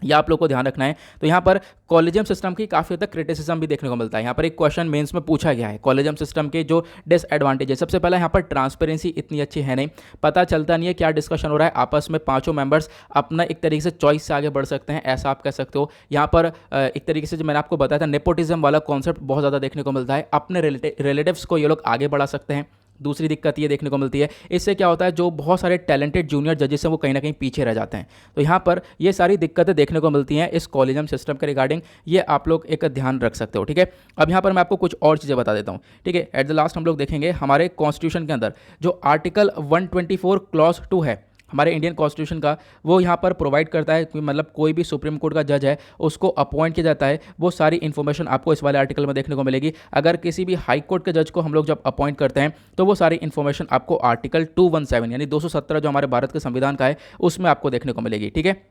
यह आप लोग को ध्यान रखना है। तो यहाँ पर कॉलेजियम सिस्टम की काफ़ी हद तक क्रिटिसिज्म भी देखने को मिलता है। यहाँ पर एक क्वेश्चन मेंस में पूछा गया है कॉलेजियम सिस्टम के जो डिसएडवांटेज है। सबसे पहला यहाँ पर ट्रांसपेरेंसी इतनी अच्छी है नहीं, पता चलता नहीं है क्या डिस्कशन हो रहा है। आपस में 5 मेंबर्स अपना एक तरीके से चॉइस से आगे बढ़ सकते हैं, ऐसा आप कह सकते हो। यहाँ पर एक तरीके से जो मैंने आपको बताया था नेपोटिज्म वाला कॉन्सेप्ट बहुत ज़्यादा देखने को मिलता है। अपने रिलेटिव्स को ये लोग आगे बढ़ा सकते हैं। दूसरी दिक्कत ये देखने को मिलती है, इससे क्या होता है जो बहुत सारे टैलेंटेड जूनियर जजेस हैं वो कहीं ना कहीं पीछे रह जाते हैं। तो यहाँ पर ये सारी दिक्कतें देखने को मिलती हैं इस कॉलेजियम सिस्टम के रिगार्डिंग, ये आप लोग एक ध्यान रख सकते हो। ठीक है, अब यहाँ पर मैं आपको कुछ और चीज़ें बता देता हूँ। ठीक है, एट द लास्ट हम लोग देखेंगे हमारे कॉन्स्टिट्यूशन के अंदर जो आर्टिकल 124 क्लॉज 2 है हमारे इंडियन कॉन्स्टिट्यूशन का, वो यहाँ पर प्रोवाइड करता है कि मतलब कोई भी सुप्रीम कोर्ट का जज है उसको अपॉइंट किया जाता है। वो सारी इन्फॉर्मेशन आपको इस वाले आर्टिकल में देखने को मिलेगी। अगर किसी भी हाई कोर्ट के जज को हम लोग जब अपॉइंट करते हैं तो वो सारी इन्फॉर्मेशन आपको आर्टिकल 217 यानी 217 जो हमारे भारत के संविधान का है उसमें आपको देखने को मिलेगी। ठीक है,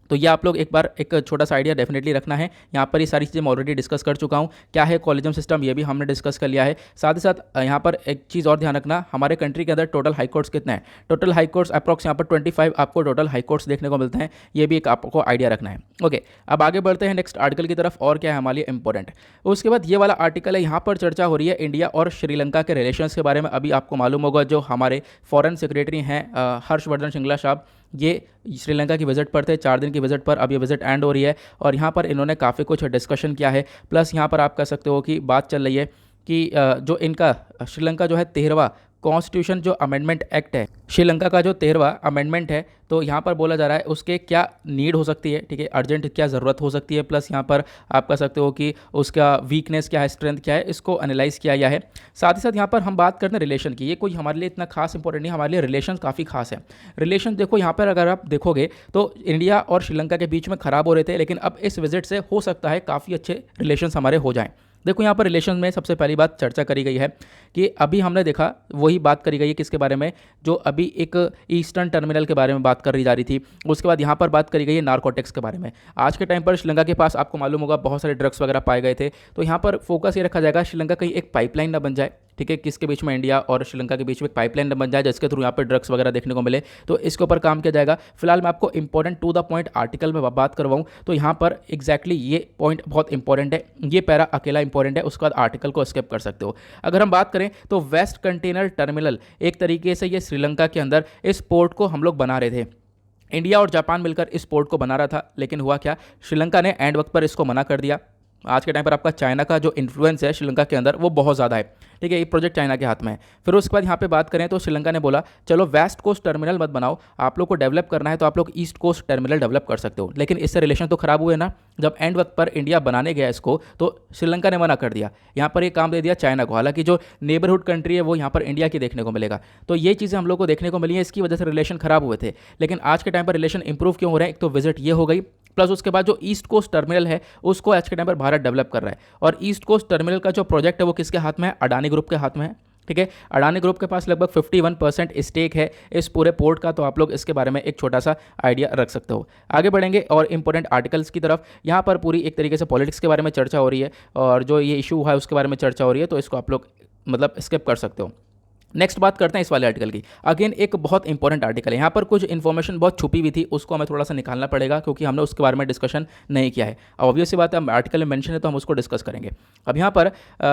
तो ये आप लोग एक बार एक छोटा सा आइडिया डेफिनेटली रखना है। यहाँ पर ये सारी चीज़ें मैं ऑलरेडी डिस्कस कर चुका हूँ, क्या है कॉलेजियम सिस्टम ये भी हमने डिस्कस कर लिया है। साथ ही साथ यहाँ पर एक चीज़ और ध्यान रखना, हमारे कंट्री के अंदर टोटल हाई कोर्ट्स कितने हैं। टोटल हाई कोर्ट्स अप्रॉक्स यहाँ पर 25 आपको टोटल हाई कोर्ट्स देखने को मिलते हैं, ये भी एक आपको आइडिया रखना है। ओके, अब आगे बढ़ते हैं नेक्स्ट आर्टिकल की तरफ, और क्या है हमारे लिए इंपॉर्टेंट। उसके बाद ये वाला आर्टिकल है, यहाँ पर चर्चा हो रही है इंडिया और श्रीलंका के रिलेशंस के बारे में। अभी आपको मालूम होगा जो हमारे फॉरेन सेक्रेटरी हैं हर्षवर्धन श्रृंगला साहब, ये श्रीलंका की विजिट पर थे, 4 दिन की विजिट पर। अब ये विजिट एंड हो रही है और यहाँ पर इन्होंने काफ़ी कुछ डिस्कशन किया है। प्लस यहाँ पर आप कह सकते हो कि बात चल रही है कि जो इनका श्रीलंका जो है 13वां कॉन्स्टिट्यूशन जो अमेंडमेंट एक्ट है, श्रीलंका का जो 13वां अमेंडमेंट है, तो यहाँ पर बोला जा रहा है उसके क्या नीड हो सकती है, ठीक है, अर्जेंट क्या ज़रूरत हो सकती है, प्लस यहाँ पर आप कह सकते हो कि उसका वीकनेस क्या है, स्ट्रेंथ क्या है, इसको एनालाइज किया गया है। साथ ही साथ यहाँ पर हम बात करते हैं रिलेशन की। ये कोई हमारे लिए इतना खास इंपॉर्टेंट नहीं, हमारे लिए रिलेशन काफ़ी खास है। रिलेशन देखो यहाँ पर अगर आप देखोगे तो इंडिया और श्रीलंका के बीच में खराब हो रहे थे, लेकिन अब इस विजिट से हो सकता है काफ़ी अच्छे रिलेशन हमारे हो जाएं। देखो यहाँ पर रिलेशन में सबसे पहली बात चर्चा करी गई है कि अभी हमने देखा वही बात करी गई है किसके बारे में, जो अभी एक ईस्टर्न टर्मिनल के बारे में बात करी जा रही थी। उसके बाद यहाँ पर बात करी गई है नारकोटिक्स के बारे में। आज के टाइम पर श्रीलंका के पास आपको मालूम होगा बहुत सारे ड्रग्स वगैरह पाए गए थे, तो यहाँ पर फोकस ये रखा जाएगा श्रीलंका कहीं एक पाइपलाइन ना बन जाए, ठीक है, किसके बीच में, इंडिया और श्रीलंका के बीच में एक पाइपलाइन बन जाए जिसके थ्रू यहाँ पर ड्रग्स वगैरह देखने को मिले, तो इसके ऊपर काम किया जाएगा। फिलहाल मैं आपको important to the point article में बात करवाऊँ तो यहाँ पर एग्जैक्टली ये पॉइंट बहुत इंपॉर्टेंट है, ये पैरा अकेला इंपॉर्टेंट है, उसके बाद आर्टिकल को स्किप कर सकते हो। अगर हम बात करें तो वेस्ट कंटेनर टर्मिनल एक तरीके से ये श्रीलंका के अंदर इस पोर्ट को हम लोग बना रहे थे। इंडिया और जापान मिलकर इस पोर्ट को बना रहा था, लेकिन हुआ क्या, श्रीलंका ने एंड वक्त पर इसको मना कर दिया। आज के टाइम पर आपका चाइना का जो इन्फ्लुएंस है श्रीलंका के अंदर वो बहुत ज़्यादा है, ठीक है, ये प्रोजेक्ट चाइना के हाथ में है। फिर उसके बाद यहाँ पे बात करें तो श्रीलंका ने बोला चलो वेस्ट कोस्ट टर्मिनल मत बनाओ, आप लोग को डेवलप करना है तो आप लोग ईस्ट कोस्ट टर्मिनल डेवलप कर सकते हो, लेकिन इससे रिलेशन तो खराब हुए ना। जब एंड वक्त पर इंडिया बनाने गया इसको तो श्रीलंका ने मना कर दिया, यहाँ पर ये काम दे दिया चाइना को। हालांकि जो नेबरहुड कंट्री है वो यहाँ पर इंडिया की देखने को मिलेगा, तो ये चीज़ें हम लोग को देखने को मिली है, इसकी वजह से रिलेशन खराब हुए थे। लेकिन आज के टाइम पर रिलेशन इंप्रूव क्यों हो रहे हैं, एक तो विजिट ये हो गई, प्लस उसके बाद जो ईस्ट कोस्ट टर्मिनल है उसको आज के टाइम पर भारत डेवलप कर रहा है। और ईस्ट कोस्ट टर्मिनल का जो प्रोजेक्ट है वो किसके हाथ में है, अडानी ग्रुप के हाथ में है, ठीक है। अडानी ग्रुप के पास लगभग 51% स्टेक है इस पूरे पोर्ट का, तो आप लोग इसके बारे में एक छोटा सा आइडिया रख सकते हो। आगे बढ़ेंगे और इंपॉर्टेंट आर्टिकल्स की तरफ। यहाँ पर पूरी एक तरीके से पॉलिटिक्स के बारे में चर्चा हो रही है और जो ये इशू है उसके बारे में चर्चा हो रही है, तो इसको आप लोग मतलब स्किप कर सकते हो। नेक्स्ट बात करते हैं इस वाले आर्टिकल की। अगेन एक बहुत इंपॉर्टेंट आर्टिकल है, यहाँ पर कुछ इन्फॉर्मेशन बहुत छुपी हुई थी, उसको हमें थोड़ा सा निकालना पड़ेगा क्योंकि हमने उसके बारे में डिस्कशन नहीं किया है। अब ऑब्वियस सी बात है, आर्टिकल में मेंशन है तो हम उसको डिस्कस करेंगे। अब यहाँ पर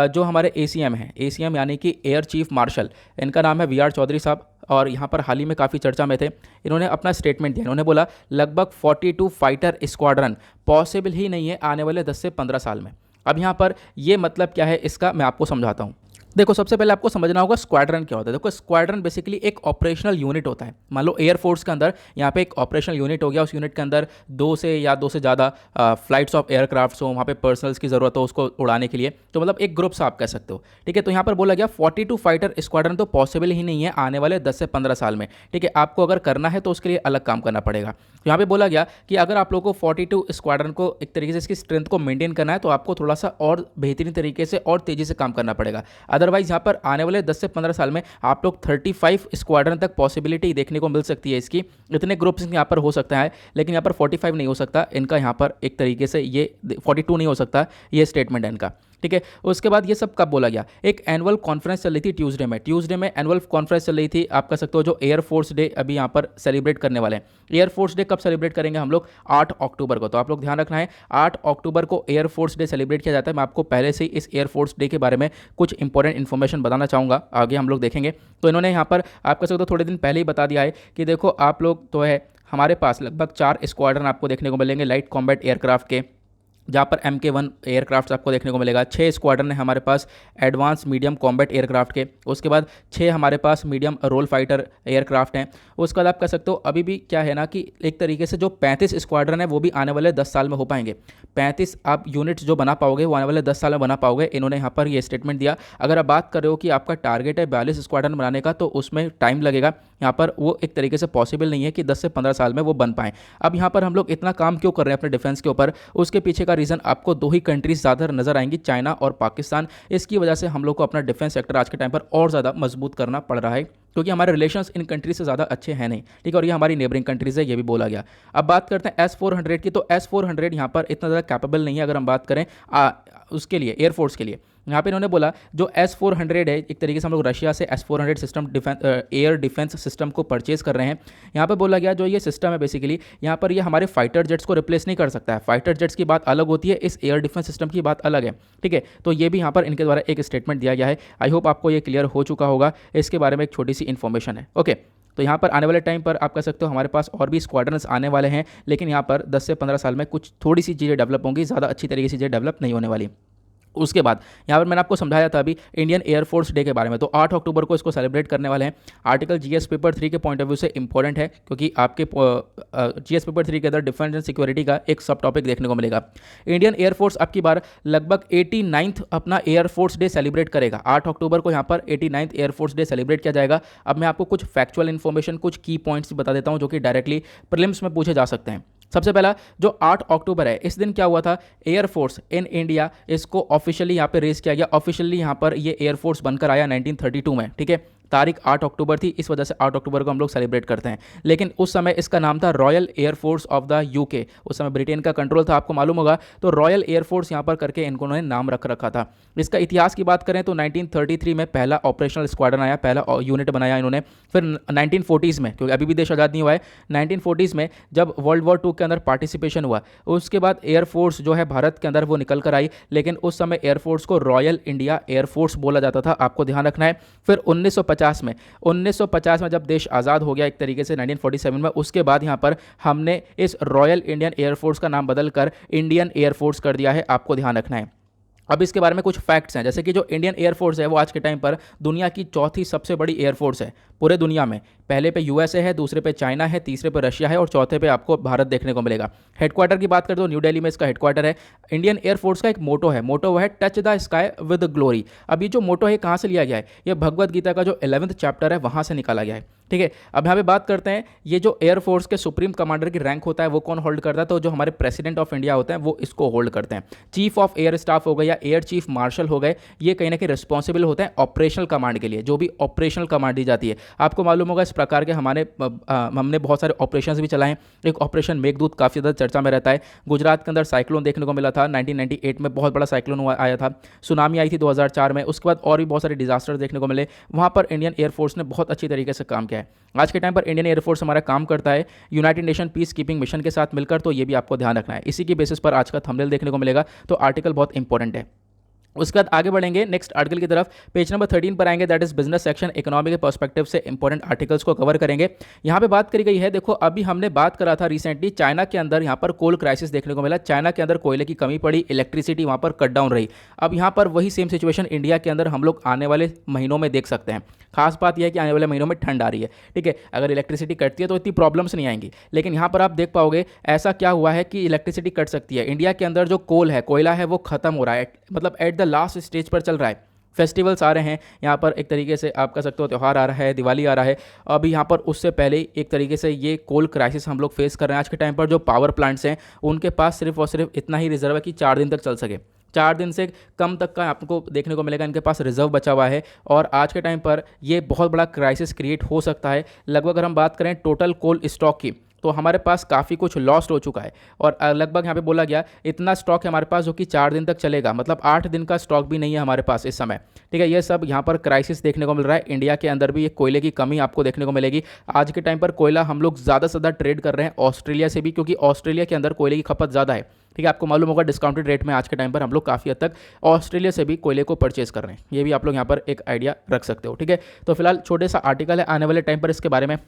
जो हमारे ACM हैं, ACM यानी कि एयर चीफ मार्शल, इनका नाम है VR चौधरी साहब, और यहाँ पर हाल ही में काफ़ी चर्चा में थे। इन्होंने अपना स्टेटमेंट दिया, इन्होंने बोला लगभग 42 फाइटर स्क्वाड्रन पॉसिबल ही नहीं है आने वाले 10 से 15 साल में। अब यहाँ पर ये मतलब क्या है इसका मैं आपको समझाता हूँ। देखो सबसे पहले आपको समझना होगा स्क्वाड्रन क्या होता है। देखो स्क्वाड्रन बेसिकली एक ऑपरेशनल यूनिट होता है। मान लो एयरफोर्स के अंदर यहाँ पे एक ऑपरेशनल यूनिट हो गया, उस यूनिट के अंदर दो से ज़्यादा फ्लाइट्स ऑफ एयरक्राफ्ट्स हो, वहाँ पे पर्सनल्स की ज़रूरत हो उसको उड़ाने के लिए, तो मतलब एक ग्रुप से आप कह सकते हो, ठीक है। तो यहाँ पर बोला गया 42 फाइटर स्क्वाड्रन तो पॉसिबल ही नहीं है आने वाले 10 से 15 साल में, ठीक है। आपको अगर करना है तो उसके लिए अलग काम करना पड़ेगा। तो यहाँ पे बोला गया कि अगर आप लोगों को 42 स्क्वाड्रन को एक तरीके से इसकी स्ट्रेंथ को मेंटेन करना है तो आपको थोड़ा सा और बेहतरीन तरीके से और तेज़ी से काम करना पड़ेगा। अदरवाइज यहाँ पर आने वाले 10 से 15 साल में आप लोग 35 स्क्वाड्रन तक पॉसिबिलिटी देखने को मिल सकती है इसकी। इतने ग्रुप्स यहाँ पर हो सकता है, लेकिन यहाँ पर 45 नहीं हो सकता इनका, यहाँ पर एक तरीके से ये 42 नहीं हो सकता, ये स्टेटमेंट है इनका, ठीक है। उसके बाद ये सब कब बोला गया, एक एनुअल कॉन्फ्रेंस चल रही थी ट्यूसडे में एनुअल कॉन्फ्रेंस चल रही थी, आप कह सकते हो जो एयरफोर्स डे अभी यहाँ पर सेलिब्रेट करने वाले हैं। एयरफोर्स डे कब सेलिब्रेट करेंगे हम लोग, 8 अक्टूबर को। तो आप लोग ध्यान रखना है 8 अक्टूबर को एयरफोर्स डे सेलिब्रेट किया जाता है। मैं आपको पहले से ही इस एयरफोर्स डे के बारे में कुछ इंपॉर्टेंट इन्फॉर्मेशन बताना चाहूँगा, आगे हम लोग देखेंगे। तो इन्होंने यहाँ पर आप कह सकते हो थोड़े दिन पहले ही बता दिया है कि देखो आप लोग तो है हमारे पास लगभग 4 स्क्वाड्रन आपको देखने को मिलेंगे लाइट कॉम्बैट एयरक्राफ्ट के, जहाँ पर MK1 एयरक्राफ्ट आपको देखने को मिलेगा। 6 स्क्वाड्रन है हमारे पास एडवांस मीडियम कॉम्बैट एयरक्राफ्ट के, उसके बाद 6 हमारे पास मीडियम रोल फाइटर एयरक्राफ्ट हैं। उसके बाद आप कह सकते हो अभी भी क्या है ना कि एक तरीके से जो 35 स्क्वाड्रन है वो भी आने वाले 10 साल में हो पाएंगे। 35 आप यूनिट्स जो बना पाओगे वो आने वाले 10 साल में बना पाओगे, इन्होंने यहाँ पर ये स्टेटमेंट दिया। अगर आप बात कर रहे हो कि आपका टारगेट है 42 स्क्वाड्रन बनाने का तो उसमें टाइम लगेगा, यहाँ पर वो एक तरीके से पॉसिबल नहीं है कि 10 से 15 साल में वो बन पाएँ। अब यहाँ पर हम लोग इतना काम क्यों कर रहे हैं अपने डिफेंस के ऊपर, उसके पीछे का रीज़न आपको दो ही कंट्रीज ज़्यादा नजर आएंगी, चाइना और पाकिस्तान। इसकी वजह से हम लोग को अपना डिफेंस सेक्टर आज के टाइम पर और ज़्यादा मजबूत करना पड़ रहा है, क्योंकि हमारे रिलेशंस इन कंट्रीज से ज़्यादा अच्छे हैं नहीं, ठीक है। और ये हमारी नेबरिंग कंट्रीज है, ये भी बोला गया। अब बात करते हैं S-400 की। तो S-400 यहाँ पर इतना ज़्यादा कैपेबल नहीं है अगर हम बात करें उसके लिए एयरफोर्स के लिए। यहाँ पे इन्होंने बोला जो S-400 है एक तरीके से हम लोग रशिया से S-400 system air defence system को परचेज कर रहे हैं। यहाँ पे बोला गया जो ये सिस्टम है बेसिकली यहाँ पर ये हमारे फाइटर जेट्स को रिप्लेस नहीं कर सकता है। फाइटर जेट्स की बात अलग होती है, इस एयर डिफेंस सिस्टम की बात अलग है, ठीक है। तो ये भी यहाँ पर इनके द्वारा एक स्टेटमेंट दिया गया है। आई होप आपको ये क्लियर हो चुका होगा, इसके बारे में एक छोटी सी इन्फॉर्मेशन है, ओके। तो यहाँ पर आने वाले टाइम पर आप कह सकते हो हमारे पास और भी स्क्वाड्रन्स आने वाले हैं, लेकिन यहाँ पर 10 से 15 साल में कुछ थोड़ी सी चीज़ें डेवलप होंगी, ज़्यादा अच्छी तरीके से चीज़ें डेवलप नहीं होने वाली। उसके बाद यहाँ पर मैंने आपको समझाया था अभी इंडियन एयरफोर्स डे के बारे में, तो 8 अक्टूबर को इसको सेलिब्रेट करने वाले हैं। आर्टिकल जीएस पेपर 3 के पॉइंट ऑफ व्यू से इंपॉर्टेंट है, क्योंकि आपके जीएस पेपर 3 के अंदर डिफेंस एंड सिक्योरिटी का एक सब टॉपिक देखने को मिलेगा। इंडियन एयरफोर्स अब की बार लगभग 89th अपना एयरफोर्स डे सेलिब्रेट करेगा। 8 अक्टूबर को यहाँ पर 89th एयरफोर्स डे सेलिब्रेट किया जाएगा। अब मैं आपको कुछ फैक्चुअल इन्फॉर्मेशन, कुछ की पॉइंट्स बता देता हूँ जो कि डायरेक्टली प्रीलिम्स में पूछे जा सकते हैं। सबसे पहला जो 8 अक्टूबर है, इस दिन क्या हुआ था, एयरफोर्स इन इंडिया इसको ऑफिशियली यहाँ पे रेस किया गया। ऑफिशियली यहाँ पर ये एयरफोर्स बनकर आया 1932 में, ठीक है। तारीख 8 अक्टूबर थी, इस वजह से 8 अक्टूबर को हम लोग सेलिब्रेट करते हैं। लेकिन उस समय इसका नाम था royal air force of the UK. उस समय ब्रिटेन का कंट्रोल था, आपको मालूम होगा, तो रॉयल एयरफोर्स यहाँ पर करके इन्होंने नाम रख रखा था। इसका इतिहास की बात करें तो 1933 में पहला ऑपरेशनल स्क्वाड्रन आया, पहला यूनिट बनाया इन्होंने। फिर 1940s में, क्योंकि अभी भी देश आज़ाद नहीं हुआ है, 1940s में जब वर्ल्ड वॉर 2 के अंदर पार्टिसिपेशन हुआ, उसके बाद एयरफोर्स जो है भारत के अंदर वो निकल कर आई। लेकिन उस समय एयरफोर्स को रॉयल इंडिया एयरफोर्स बोला जाता था, आपको ध्यान रखना है। फिर 1950 में जब देश आज़ाद हो गया एक तरीके से 1947 में, उसके बाद यहाँ पर हमने इस रॉयल इंडियन एयरफोर्स का नाम बदलकर इंडियन एयरफोर्स कर दिया है, आपको ध्यान रखना है। अब इसके बारे में कुछ फैक्ट्स हैं, जैसे कि जो इंडियन एयरफोर्स है वो आज के टाइम पर दुनिया की चौथी सबसे बड़ी एयरफोर्स है पूरे दुनिया में। पहले पे यूएसए है, दूसरे पे चाइना है, तीसरे पे रशिया है और चौथे पे आपको भारत देखने को मिलेगा। हेडक्वार्टर की बात करें तो न्यू दिल्ली में इसका हेडक्वार्टर है। इंडियन एयरफोर्स का एक मोटो है, मोटो वो है touch the sky with glory. अब ये जो मोटो है कहाँ से लिया गया है, ये भगवद गीता का जो 11th चैप्टर है वहाँ से निकाला गया है, ठीक है। अब यहाँ पे बात करते हैं, ये जो एयरफोर्स के सुप्रीम कमांडर की रैंक होता है वो कौन होल्ड करता है, तो जो हमारे प्रेसिडेंट ऑफ इंडिया होते हैं वो इसको होल्ड करते हैं। चीफ ऑफ एयर स्टाफ हो गए या एयर चीफ मार्शल हो गए, ये कहीं ना कहीं रिस्पॉन्सिबल होते हैं ऑपरेशनल कमांड के लिए, जो भी ऑपरेशनल कमांड दी जाती है। आपको मालूम होगा इस प्रकार के हमने बहुत सारे ऑपरेशंस भी चलाए। एक ऑपरेशन मेघदूत काफ़ी ज़्यादा चर्चा में रहता है। गुजरात के अंदर साइक्लोन देखने को मिला था, 1998 में बहुत बड़ा साइक्लोन आया था। सुनामी आई थी 2004 में। उसके बाद और भी बहुत सारे डिजास्टर देखने को मिले, वहाँ पर इंडियन एयरफोर्स ने बहुत अच्छी तरीके से काम किया है। आज के टाइम पर इंडियन एयरफोर्स हमारा काम करता है United nation peace keeping mission के साथ मिलकर, तो ये भी आपको ध्यान रखना है। इसी की बेसिस पर आज का थंबनेल देखने को मिलेगा, तो आर्टिकल बहुत इंपॉर्टेंट है। उसके बाद आगे बढ़ेंगे नेक्स्ट आर्टिकल की तरफ, पेज नंबर 13 पर आएंगे, that is business section. Economy के पर्सपेक्टिव से इंपॉर्टेंट आर्टिकल्स को कवर करेंगे। यहाँ पे बात करी गई है, देखो अभी हमने बात करा था रिसेंटली चाइना के अंदर यहाँ पर कोल क्राइसिस देखने को मिला। चाइना के अंदर कोयले की कमी पड़ी, इलेक्ट्रिसिटी वहाँ पर कट डाउन रही। अब यहाँ पर वही सेम सिचुएशन इंडिया के अंदर हम लोग आने वाले महीनों में देख सकते हैं। खास बात यह है कि आने वाले महीनों में ठंड आ रही है, ठीक है। अगर इलेक्ट्रिसिटी कटती है तो इतनी प्रॉब्लम्स नहीं आएंगी, लेकिन यहाँ पर आप देख पाओगे ऐसा क्या हुआ है कि इलेक्ट्रिसिटी कट सकती है। इंडिया के अंदर जो कोल है, कोयला है, वो खत्म हो रहा है, मतलब एट द लास्ट स्टेज पर चल रहा है। फेस्टिवल्स आ रहे हैं यहाँ पर, एक तरीके से आप कह सकते हो त्यौहार आ रहा है, दिवाली आ रहा है। अभी यहाँ पर उससे पहले एक तरीके से ये कोल क्राइसिस हम लोग फेस कर रहे हैं। आज के टाइम पर जो पावर प्लांट्स हैं उनके पास सिर्फ और सिर्फ इतना ही रिजर्व है कि 4 दिन तक चल सके। 4 दिन से कम तक का आपको देखने को मिलेगा इनके पास रिजर्व बचा हुआ है, और आज के टाइम पर ये बहुत बड़ा क्राइसिस क्रिएट हो सकता है। लगभग अगर हम बात करें टोटल कोल स्टॉक की, तो हमारे पास काफ़ी कुछ लॉस्ट हो चुका है, और लगभग यहाँ पे बोला गया इतना स्टॉक है हमारे पास जो कि 4 दिन तक चलेगा, मतलब 8 दिन का स्टॉक भी नहीं है हमारे पास इस समय, ठीक है। ये सब यहाँ पर क्राइसिस देखने को मिल रहा है। इंडिया के अंदर भी ये कोयले की कमी आपको देखने को मिलेगी। आज के टाइम पर कोयला हम लोग ज़्यादा से ज़्यादा ट्रेड कर रहे हैं ऑस्ट्रेलिया से भी, क्योंकि ऑस्ट्रेलिया के अंदर कोयले की खपत ज़्यादा है, ठीक है। आपको मालूम होगा डिस्काउंटेड रेट में आज के टाइम पर हम लोग काफ़ी हद तक ऑस्ट्रेलिया से भी कोयले को परचेज कर रहे हैं। ये भी आप लोग यहाँ पर एक आइडिया रख सकते हो, ठीक है। तो फिलहाल छोटे सा आर्टिकल है, आने वाले टाइम पर इसके बारे में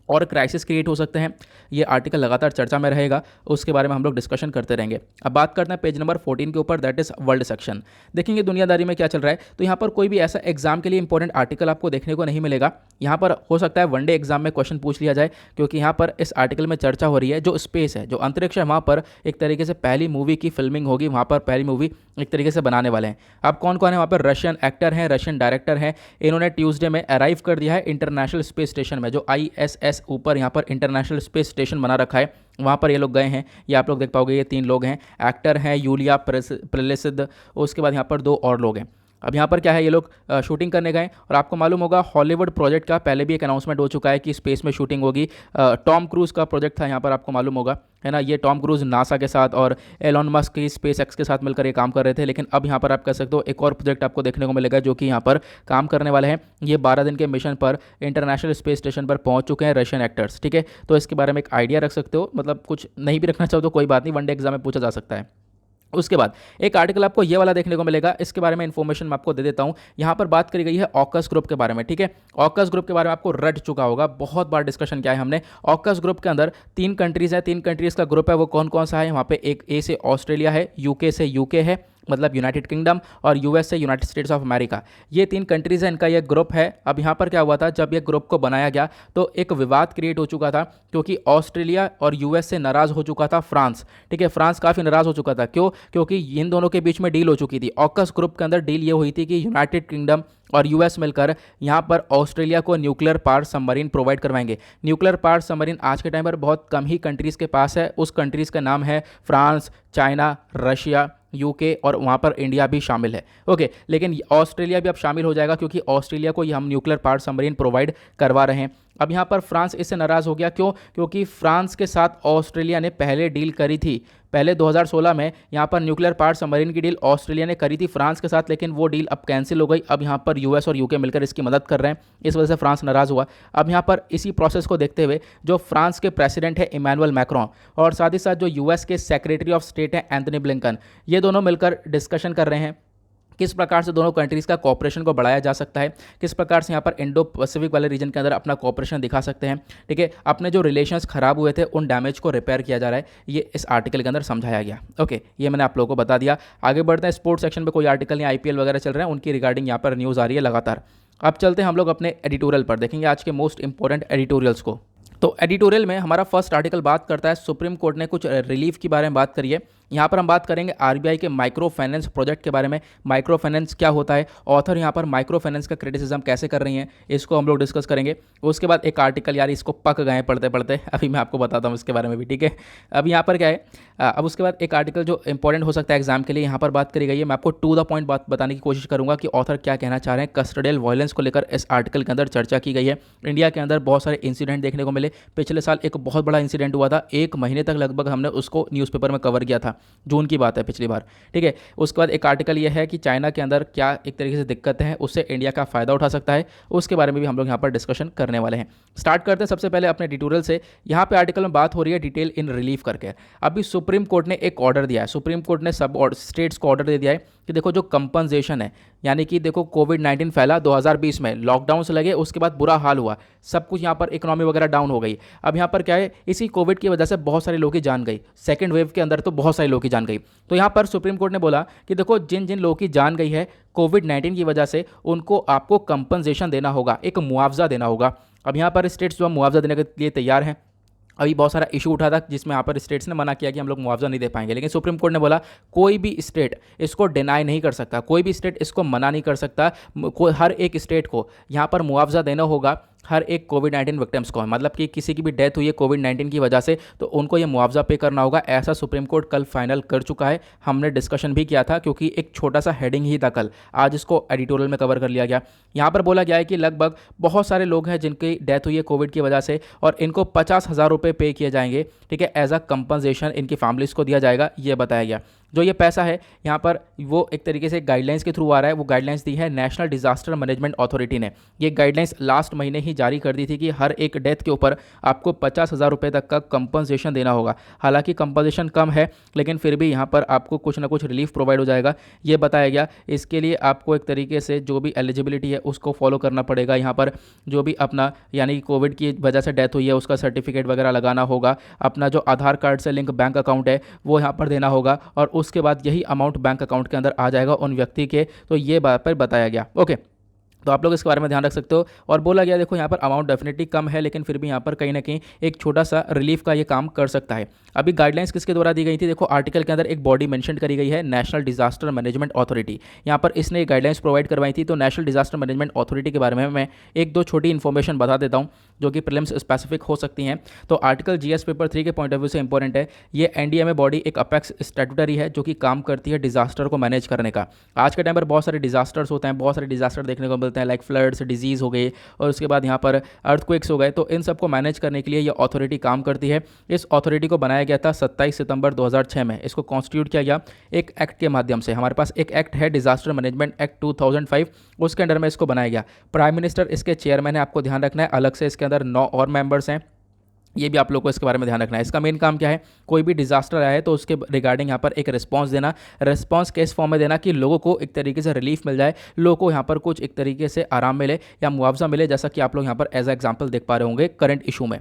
और क्राइसिस क्रिएट हो सकते हैं, ये आर्टिकल लगातार चर्चा में रहेगा, उसके बारे में हम लोग डिस्कशन करते रहेंगे। अब बात करते हैं पेज नंबर 14 के ऊपर, दैट इज वर्ल्ड सेक्शन। देखेंगे दुनियादारी में क्या चल रहा है, तो यहाँ पर कोई भी ऐसा एग्जाम के लिए इंपॉर्टेंट आर्टिकल आपको देखने को नहीं मिलेगा। यहाँ पर हो सकता है वनडे एग्जाम में क्वेश्चन पूछ लिया जाए, क्योंकि यहाँ पर इस आर्टिकल में चर्चा हो रही है जो स्पेस है, जो अंतरिक्ष है, वहाँ पर एक तरीके से पहली मूवी की फिल्मिंग होगी, वहाँ पर पहली मूवी एक तरीके से बनाने वाले हैं। अब कौन कौन है वहाँ पर, रशियन एक्टर हैं, रशियन डायरेक्टर हैं। इन्होंने ट्यूसडे में अराइव कर दिया है इंटरनेशनल स्पेस स्टेशन में, जो ISS ऊपर यहाँ पर इंटरनेशनल स्पेस स्टेशन बना रखा है, वहाँ पर ये लोग गए हैं। ये आप लोग देख पाओगे, ये 3 लोग हैं, एक्टर हैं यूलिया प्रेलेसिद, उसके बाद यहाँ पर 2 और लोग हैं। अब यहाँ पर क्या है, ये लोग शूटिंग करने गए, और आपको मालूम होगा हॉलीवुड प्रोजेक्ट का पहले भी एक अनाउंसमेंट हो चुका है कि स्पेस में शूटिंग होगी। टॉम क्रूज़ का प्रोजेक्ट था यहाँ पर, आपको मालूम होगा, है ना। ये टॉम क्रूज़ नासा के साथ और एलॉन मस्क की स्पेस एक्स के साथ मिलकर ये काम कर रहे थे, लेकिन अब यहाँ पर आप कह सकते हो एक और प्रोजेक्ट आपको देखने को मिलेगा जो कि यहाँ पर काम करने वाले हैं। ये 12 दिन के मिशन पर इंटरनेशनल स्पेस स्टेशन पर पहुँच चुके हैं रशियन एक्टर्स, ठीक है। तो इसके बारे में एक आइडिया रख सकते हो, मतलब कुछ नहीं भी रखना चाहो तो कोई बात नहीं, वनडे एग्जाम में पूछा जा सकता है। उसके बाद एक आर्टिकल आपको ये वाला देखने को मिलेगा, इसके बारे में इन्फॉर्मेशन मैं आपको दे देता हूँ। यहाँ पर बात करी गई है ऑकस ग्रुप के बारे में, ठीक है। ऑकस ग्रुप के बारे में आपको रट चुका होगा, बहुत बार डिस्कशन किया है हमने। ऑकस ग्रुप के अंदर 3 कंट्रीज़ है, 3 कंट्रीज़ का ग्रुप है, वो कौन कौन सा है, वहाँ पे एक ए से ऑस्ट्रेलिया है, यूके से यूके है, मतलब यूनाइटेड किंगडम और USA United states of America, ये 3 कंट्रीज़ हैं, इनका ये ग्रुप है। अब यहाँ पर क्या हुआ था, जब ये ग्रुप को बनाया गया तो एक विवाद क्रिएट हो चुका था, क्योंकि ऑस्ट्रेलिया और यूएस से नाराज़ हो चुका था फ्रांस। ठीक है, फ्रांस काफ़ी नाराज़ हो चुका था। क्यों? क्योंकि इन दोनों के बीच में डील हो चुकी थी। ऑकस ग्रुप के अंदर डील ये हुई थी कि यूनाइटेड किंगडम और यूएस मिलकर यहाँ पर ऑस्ट्रेलिया को न्यूक्लियर पावर सबमरीन प्रोवाइड करवाएंगे। न्यूक्लियर पावर सबमरीन आज के टाइम पर बहुत कम ही कंट्रीज़ के पास है। उस कंट्रीज़ का नाम है फ्रांस, चाइना, रशिया, यूके और वहाँ पर इंडिया भी शामिल है। ओके, लेकिन ऑस्ट्रेलिया भी अब शामिल हो जाएगा, क्योंकि ऑस्ट्रेलिया को ये हम न्यूक्लियर पावर सबमरीन प्रोवाइड करवा रहे हैं। अब यहाँ पर फ्रांस इससे नाराज़ हो गया। क्यों? क्योंकि फ्रांस के साथ ऑस्ट्रेलिया ने पहले डील करी थी। पहले 2016 में यहाँ पर न्यूक्लियर पावर सबमरीन की डील ऑस्ट्रेलिया ने करी थी फ्रांस के साथ, लेकिन वो डील अब कैंसिल हो गई। अब यहाँ पर यूएस और यूके मिलकर इसकी मदद कर रहे हैं, इस वजह से फ्रांस नाराज़ हुआ। अब यहाँ पर इसी प्रोसेस को देखते हुए जो फ्रांस के प्रेसिडेंट है इमैनुअल मैक्रोन, और साथ ही साथ जो यूएस के सेक्रेटरी ऑफ स्टेट है एंथनी ब्लिंकन, ये दोनों मिलकर डिस्कशन कर रहे हैं किस प्रकार से दोनों कंट्रीज़ का कोऑपरेशन को बढ़ाया जा सकता है, किस प्रकार से यहाँ पर इंडो पैसिफिक वाले रीजन के अंदर अपना कोऑपरेशन दिखा सकते हैं। ठीक है, अपने जो रिलेशंस खराब हुए थे उन डैमेज को रिपेयर किया जा रहा है, ये इस आर्टिकल के अंदर समझाया गया। ओके, ये मैंने आप लोगों को बता दिया। आगे बढ़ते हैं, स्पोर्ट्स सेक्शन में कोई आर्टिकल या आईपीएल वगैरह चल रहे हैं, उनकी रिगार्डिंग यहाँ पर न्यूज़ आ रही है लगातार। अब चलते हैं हम लोग अपने एडिटोरियल पर, देखेंगे आज के मोस्ट इंपॉर्टेंट एडिटोरियल्स को। तो एडिटोरियल में हमारा फर्स्ट आर्टिकल बात करता है सुप्रीम कोर्ट ने कुछ रिलीफ के बारे में बात करी है। यहाँ पर हम बात करेंगे आरबीआई के माइक्रो फाइनेंस प्रोजेक्ट के बारे में। माइक्रो फाइनेंस क्या होता है, ऑथर यहाँ पर माइक्रो फाइनेंस का क्रिटिसिज्म कैसे कर रही हैं, इसको हम लोग डिस्कस करेंगे। उसके बाद एक आर्टिकल, यार इसको पक गए पढ़ते पढ़ते, अभी मैं आपको बताता हूँ इसके बारे में भी। ठीक है, अब यहाँ पर क्या है, अब उसके बाद एक आर्टिकल जो इंपॉर्टेंट हो सकता है एग्जाम के लिए, यहाँ पर बात करी गई है। मैं आपको टू द पॉइंट बात बताने की कोशिश करूँगा कि ऑथर क्या कहना चाह रहे हैं। कस्टोडियल वायलेंस को लेकर इस आर्टिकल के अंदर चर्चा की गई है। इंडिया के अंदर बहुत सारे इंसिडेंट देखने को मिले। पिछले साल एक बहुत बड़ा इंसिडेंट हुआ था, 1 महीने तक लगभग हमने उसको न्यूज़पेपर में कवर किया था, जून की बात है पिछली बार। ठीक है, उसके बाद एक आर्टिकल यह है कि चाइना के अंदर क्या एक तरीके से दिक्कतें हैं, उससे इंडिया का फायदा उठा सकता है, उसके बारे में भी हम लोग यहाँ पर डिस्कशन करने वाले हैं। स्टार्ट करते हैं सबसे पहले अपने एडिटोरियल से। यहाँ पे आर्टिकल में बात हो रही है डिटेल इन रिलीफ करके। अभी सुप्रीम कोर्ट ने एक ऑर्डर दिया है, सुप्रीम कोर्ट ने सब स्टेट्स को ऑर्डर दे दिया है कि देखो जो कंपनसेशन है, यानी कि देखो कोविड-19 फैला 2020 में, लॉकडाउन से लगे, उसके बाद बुरा हाल हुआ, सब कुछ यहाँ पर इकोनॉमी वगैरह डाउन हो गई। अब यहाँ पर क्या है, इसी कोविड की वजह से बहुत सारे लोगों की जान गई, सेकंड वेव के अंदर तो बहुत सारे लोगों की जान गई। तो यहाँ पर सुप्रीम कोर्ट ने बोला कि देखो जिन जिन लोगों की जान गई है कोविड-19 की वजह से, उनको आपको कंपनसेशन देना होगा, एक मुआवजा देना होगा। अब यहाँ पर स्टेट्स जो मुआवजा देने के लिए तैयार हैं। अभी बहुत सारा इशू उठा था जिसमें यहाँ पर स्टेट्स ने मना किया कि हम लोग मुआवजा नहीं दे पाएंगे, लेकिन सुप्रीम कोर्ट ने बोला कोई भी स्टेट इसको डिनाई नहीं कर सकता, कोई भी स्टेट इसको मना नहीं कर सकता। हर एक स्टेट को यहाँ पर मुआवजा देना होगा, हर एक कोविड-19 विक्टिम्स को, मतलब कि किसी की भी डेथ हुई है कोविड-19 की वजह से तो उनको ये मुआवजा पे करना होगा। ऐसा सुप्रीम कोर्ट कल फाइनल कर चुका है। हमने डिस्कशन भी किया था क्योंकि एक छोटा सा हेडिंग ही था कल, आज इसको एडिटोरियल में कवर कर लिया गया। यहाँ पर बोला गया है कि लगभग बहुत सारे लोग हैं जिनकी डेथ हुई है कोविड की वजह से, और इनको 50,000 रुपये पे किए जाएंगे। ठीक है, एज अ कंपनसेशन इनकी फैमिलीज़ को दिया जाएगा, ये बताया गया। जो ये पैसा है यहाँ पर वो एक तरीके से गाइडलाइंस के थ्रू आ रहा है। वो गाइडलाइंस दी है नेशनल डिजास्टर मैनेजमेंट अथॉरिटी ने। ये गाइडलाइंस लास्ट महीने ही जारी कर दी थी कि हर एक डेथ के ऊपर आपको 50,000 रुपये तक का कंपनसेशन देना होगा। हालांकि कंपनसेशन कम है, लेकिन फिर भी यहाँ पर आपको कुछ ना कुछ रिलीफ प्रोवाइड हो जाएगा, ये बताया गया। इसके लिए आपको एक तरीके से जो भी एलिजिबिलिटी है उसको फॉलो करना पड़ेगा। यहाँ पर जो भी अपना यानी कोविड की वजह से डेथ हुई है उसका सर्टिफिकेट वगैरह लगाना होगा, अपना जो आधार कार्ड से लिंक बैंक अकाउंट है वो यहाँ पर देना होगा, और उसके बाद यही अमाउंट बैंक अकाउंट के अंदर आ जाएगा उन व्यक्ति के। तो ये बात पर बताया गया। ओके, तो आप लोग इसके बारे में ध्यान रख सकते हो। और बोला गया देखो यहाँ पर अमाउंट डेफिनेटली कम है, लेकिन फिर भी यहाँ पर कहीं ना कहीं एक छोटा सा रिलीफ का ये काम कर सकता है। अभी गाइडलाइंस किसके द्वारा दी गई थी, देखो आर्टिकल के अंदर एक बॉडी मेंशन करी गई है, नेशनल डिजास्टर मैनेजमेंट अथॉरिटी। यहाँ पर इसने गाइडलाइंस प्रोवाइड करवाई थी। तो नेशनल डिजास्टर मैनेजमेंट अथॉरिटी के बारे में मैं एक दो छोटी इन्फॉर्मेशन बता देता हूँ जो कि प्रीलिम्स स्पेसिफिक हो सकती हैं। तो आर्टिकल जीएस पेपर 3 के पॉइंट ऑफ व्यू से इंपॉर्टेंट है। ये एनडीएमए बॉडी एक अपेक्स स्टैट्यूटरी है जो कि काम करती है डिजास्टर को मैनेज करने का। आज के टाइम पर बहुत सारे डिजास्टर्स होते हैं, बहुत सारे डिजास्टर देखने को मिलते हैं, लाइक फ्लड्स, डिजीज़ हो गई, और उसके बाद यहाँ पर अर्थक्वेक्स हो गए। तो इन सबको मैनेज करने के लिए ये अथॉरिटी काम करती है। इस अथॉरिटी को बनाया गया था 27 सितंबर 2006 में। इसको कॉन्स्टिट्यूट किया गया एक एक्ट के माध्यम से। हमारे पास एक एक्ट है डिजास्टर मैनेजमेंट एक्ट 2005, उसके अंडर में इसको बनाया गया। प्राइम मिनिस्टर इसके चेयरमैन है, आपको ध्यान रखना है। अलग से इसके अंदर 9 और मेंबर्स हैं, ये भी आप लोग को इसके बारे में ध्यान रखना है। इसका मेन काम क्या है, कोई भी डिजास्टर आया है तो उसके रिगार्डिंग यहाँ पर एक रिस्पांस देना। रिस्पांस किस फॉर्म में देना कि लोगों को एक तरीके से रिलीफ मिल जाए, लोगों को यहाँ पर कुछ एक तरीके से आराम मिले या मुआवजा मिले, जैसा कि आप लोग यहाँ पर एज एग्जाम्पल देख पा रहे होंगे करंट इशू में।